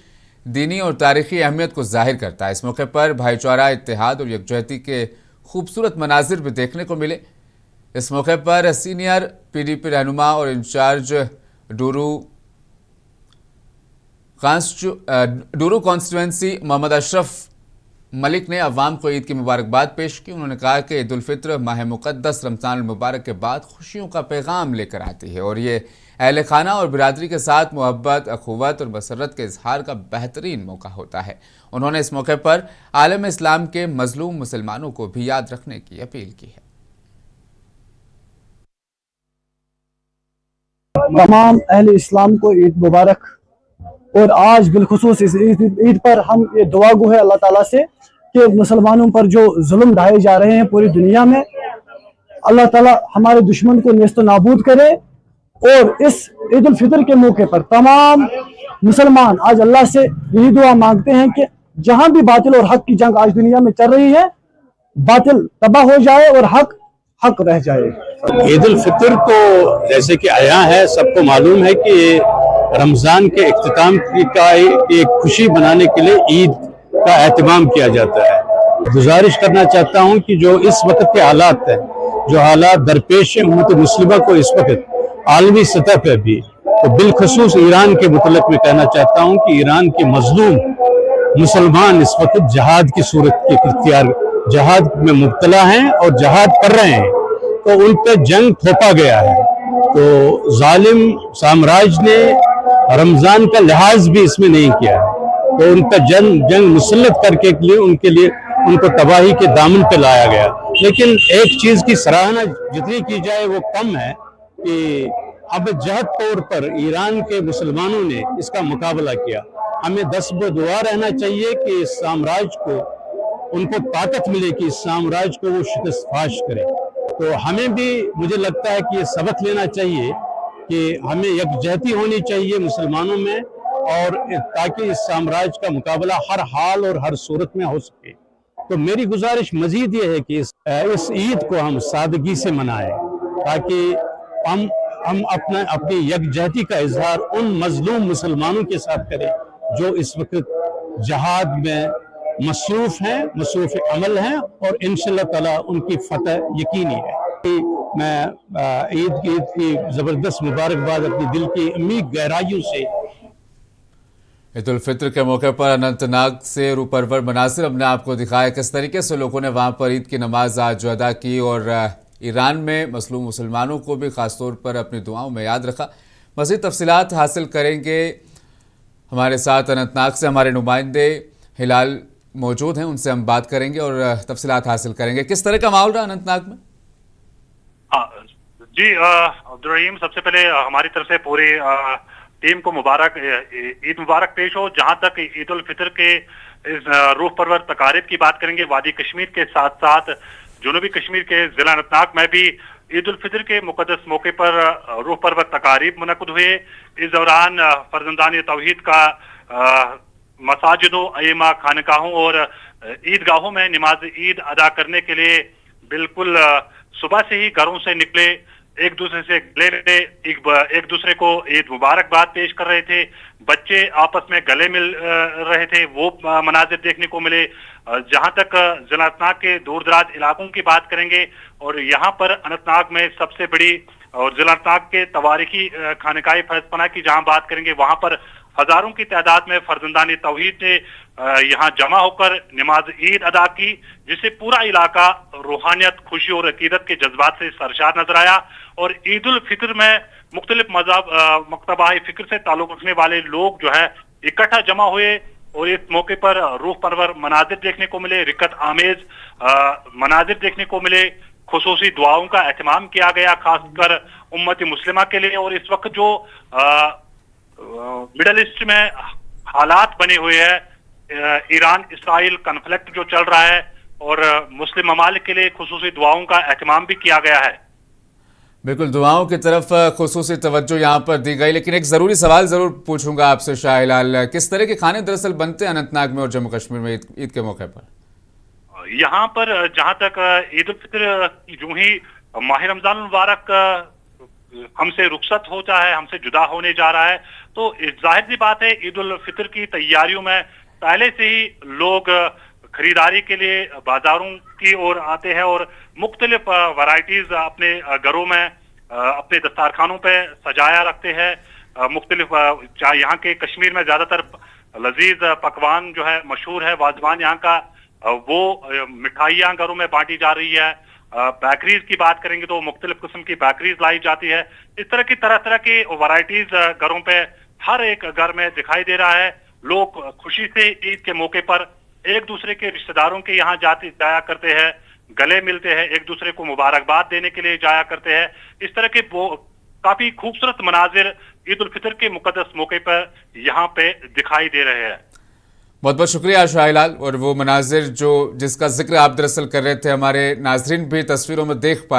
दीनी और तारीखी अहमियत को जाहिर करता है। इस मौके पर भाईचारा, इत्तेहाद और यकजहती के खूबसूरत मनाजिर भी देखने को मिले। इस मौके पर सीनियर PDP रहनुमा और इंचार्ज डूरू कॉन्स्टिट्यूंसी मोहम्मद अशरफ मलिक ने अवाम को ईद की मुबारकबाद पेश की। उन्होंने कहा कि ईद उल फित्र माह मुक़द्दस रमज़ान मुबारक के बाद खुशियों का पैगाम लेकर आती है और ये अहले खाना और बिरादरी के साथ मोहब्बत, अखुवत और मसरत के इजहार का बेहतरीन मौका होता है। उन्होंने इस मौके पर आलम इस्लाम के मजलूम मुसलमानों को भी याद रखने की अपील की है। तमाम अहले इस्लाम को ईद मुबारक। और आज बिलखुसूस इस ईद पर हम ये दुआ गो है अल्लाह ताला से कि मुसलमानों पर जो जुल्म ढाए जा रहे हैं पूरी दुनिया में, अल्लाह ताला हमारे दुश्मन को नेस्तो नाबूद करे। और इस ईद उल फितर के मौके पर तमाम मुसलमान आज अल्लाह से यही दुआ मांगते हैं कि जहां भी बातिल और हक की जंग आज दुनिया में चल रही है, बातिल तबाह हो जाए और हक रह जाए। ईद उल फितर तो जैसे कि आया है, सबको मालूम है कि रमजान के इख्तिताम का एक खुशी बनाने के लिए ईद का एहतमाम किया जाता है। गुजारिश करना चाहता हूं कि जो इस वक्त के हालात हैं, जो हालात दरपेश है उम्मत मुस्लिमा को इस वक्त आलमी सतह पर भी, तो बिलखसूस ईरान के मुतल्लिक़ में कहना चाहता हूं कि ईरान के मजलूम मुसलमान इस वक्त जहाद की सूरत के इख्तियार जहाद में मुब्तला हैं और जहाद कर रहे हैं, तो उन पर जंग थोपा गया है। तो जालिम साम्राज्य ने रमजान का लिहाज भी इसमें नहीं किया है, तो उन पर जंग मुसल्लत करके उनको तबाही के दामन पे लाया गया। लेकिन एक चीज की सराहना जितनी की जाए वो कम है कि अब जहद तौर पर ईरान के मुसलमानों ने इसका मुकाबला किया। हमें दस्तबदुआ रहना चाहिए कि इस साम्राज्य को उनको ताकत मिले कि इस साम्राज्य को वो शिकस्त फाश करे। तो हमें भी मुझे लगता है कि ये सबक लेना चाहिए कि हमें यकजहती होनी चाहिए मुसलमानों में, और ताकि इस साम्राज्य का मुकाबला हर हाल और हर सूरत में हो सके। तो मेरी गुजारिश मजीद ये है कि इस ईद को हम सादगी से मनाएं, ताकि हम अपनी यकजहती का इजहार उन मजलूम मुसलमानों के साथ करें जो इस वक्त जहाद में मसरूफ अमल हैं, और इंशाअल्लाह ताला उनकी फतह यकीनी है। मैं ईद की जबरदस्त मुबारकबाद अपनी दिल की अमीर गहराइयों से। ईद उल फित्र के मौके पर अनंतनाग से रूपरवर मनासिर हमने आपको दिखाया किस तरीके से लोगों ने वहाँ पर ईद की नमाज आज अदा की और ईरान में मसलूम मुसलमानों को भी खासतौर पर अपनी दुआओं में याद रखा। मज़ीद तफसीलात हासिल करेंगे। हमारे साथ अनंतनाग से हमारे नुमाइंदे हिलाल मौजूद हैं, उनसे हम बात करेंगे और तफसीलात हासिल करेंगे। किस तरह का माहौल रहा अनंतनाग में? जी अब्दुल रहीम, सबसे पहले हमारी तरफ से पूरी टीम को ईद मुबारक पेश हो। जहां तक ईद उल फितर के इस रूह परवर तकारीब की बात करेंगे, वादी कश्मीर के साथ साथ जनूबी कश्मीर के जिला अनंतनाग में भी ईद उल फितर के मुकद्दस मौके पर रूह परवर तकारीब मुनक़द हुए। इस दौरान फर्जंदान तौहीद का मसाजिदों, अइमा, खानकाहों और ईदगाहों में नमाज ईद अदा करने के लिए बिल्कुल सुबह से ही घरों से निकले, एक दूसरे से गले मिले, एक दूसरे को ईद मुबारकबाद पेश कर रहे थे। बच्चे आपस में गले मिल रहे थे, वो मनाजिर देखने को मिले। जहां तक जिला अनंतनाग के दूर दराज इलाकों की बात करेंगे और यहाँ पर अनंतनाग में सबसे बड़ी और जिला अनंतनाग के तवारीखी खानकाए फैज़पनाह की जहां बात करेंगे, वहां पर हजारों की तादाद में फर्जंदान तौहीद ने यहाँ जमा होकर नमाज ईद अदा की, जिससे पूरा इलाका रूहानियत, खुशी और अकीदत के जज्बात से सरशार नजर आया। और ईद उल फितर में मुख्तलिफ मज़हब, मकतबा फिक्र से ताल्लुक रखने वाले लोग जो है इकट्ठा जमा हुए और इस मौके पर रूह परवर मनाजिर देखने को मिले, रिकत आमेज मनाजिर देखने को मिले। खुसूसी दुआओं का एहतमाम किया गया, खासकर उम्मत मुस्लिमा के लिए। और इस वक्त जो मिडल ईस्ट में हालात बने हुए हैं, ईरान इसराइल कन्फ्लिक्ट जो चल रहा है, और मुस्लिम ममालिक के लिए खुसूसी दुआओं का एहतमाम भी किया गया है। बिल्कुल, दुआओं की तरफ खुसूसी तवज्जो यहाँ पर दी गई। लेकिन एक ज़रूरी सवाल ज़रूर पूछूंगा आपसे शाह हिलाल, किस तरह के खाने दरअसल बनते हैं अनंतनाग में और जम्मू कश्मीर में ईद के मौके पर? यहाँ पर जहाँ तक ईद उल फितर यूं ही माह रमजान मुबारक हमसे रुखसत होता है, हमसे जुदा होने जा रहा है, तो जाहिर सी बात है ईद उल फितर की तैयारियों में पहले से ही लोग खरीदारी के लिए बाजारों की ओर आते हैं और मुख्तलिफ वैरायटीज अपने घरों में, अपने दस्तारखानों पे सजाया रखते हैं। मुख्तलिफ यहाँ के कश्मीर में ज्यादातर लजीज पकवान जो है मशहूर है, वाजवान यहाँ का, वो मिठाइयाँ घरों में बांटी जा रही है। बेकरीज की बात करेंगे तो मुख्तलिफ किस्म की बेकरीज लाई जाती है। इस तरह की तरह की वैरायटीज घरों पे हर एक घर में दिखाई दे रहा है। लोग खुशी से ईद के मौके पर एक दूसरे के रिश्तेदारों के यहाँ जाया करते हैं, गले मिलते हैं, एक दूसरे को मुबारकबाद देने के लिए जाया करते हैं। इस तरह के काफी खूबसूरत मनाजिर ईद उल फितर के मुकद्दस मौके पर यहाँ पे दिखाई दे रहे हैं। बहुत बहुत शुक्रिया शाह हिलाल। और वो मनाजिर जिसका जिक्र आप दरअसल कर रहे थे, हमारे नाजरीन भी तस्वीरों में देख पा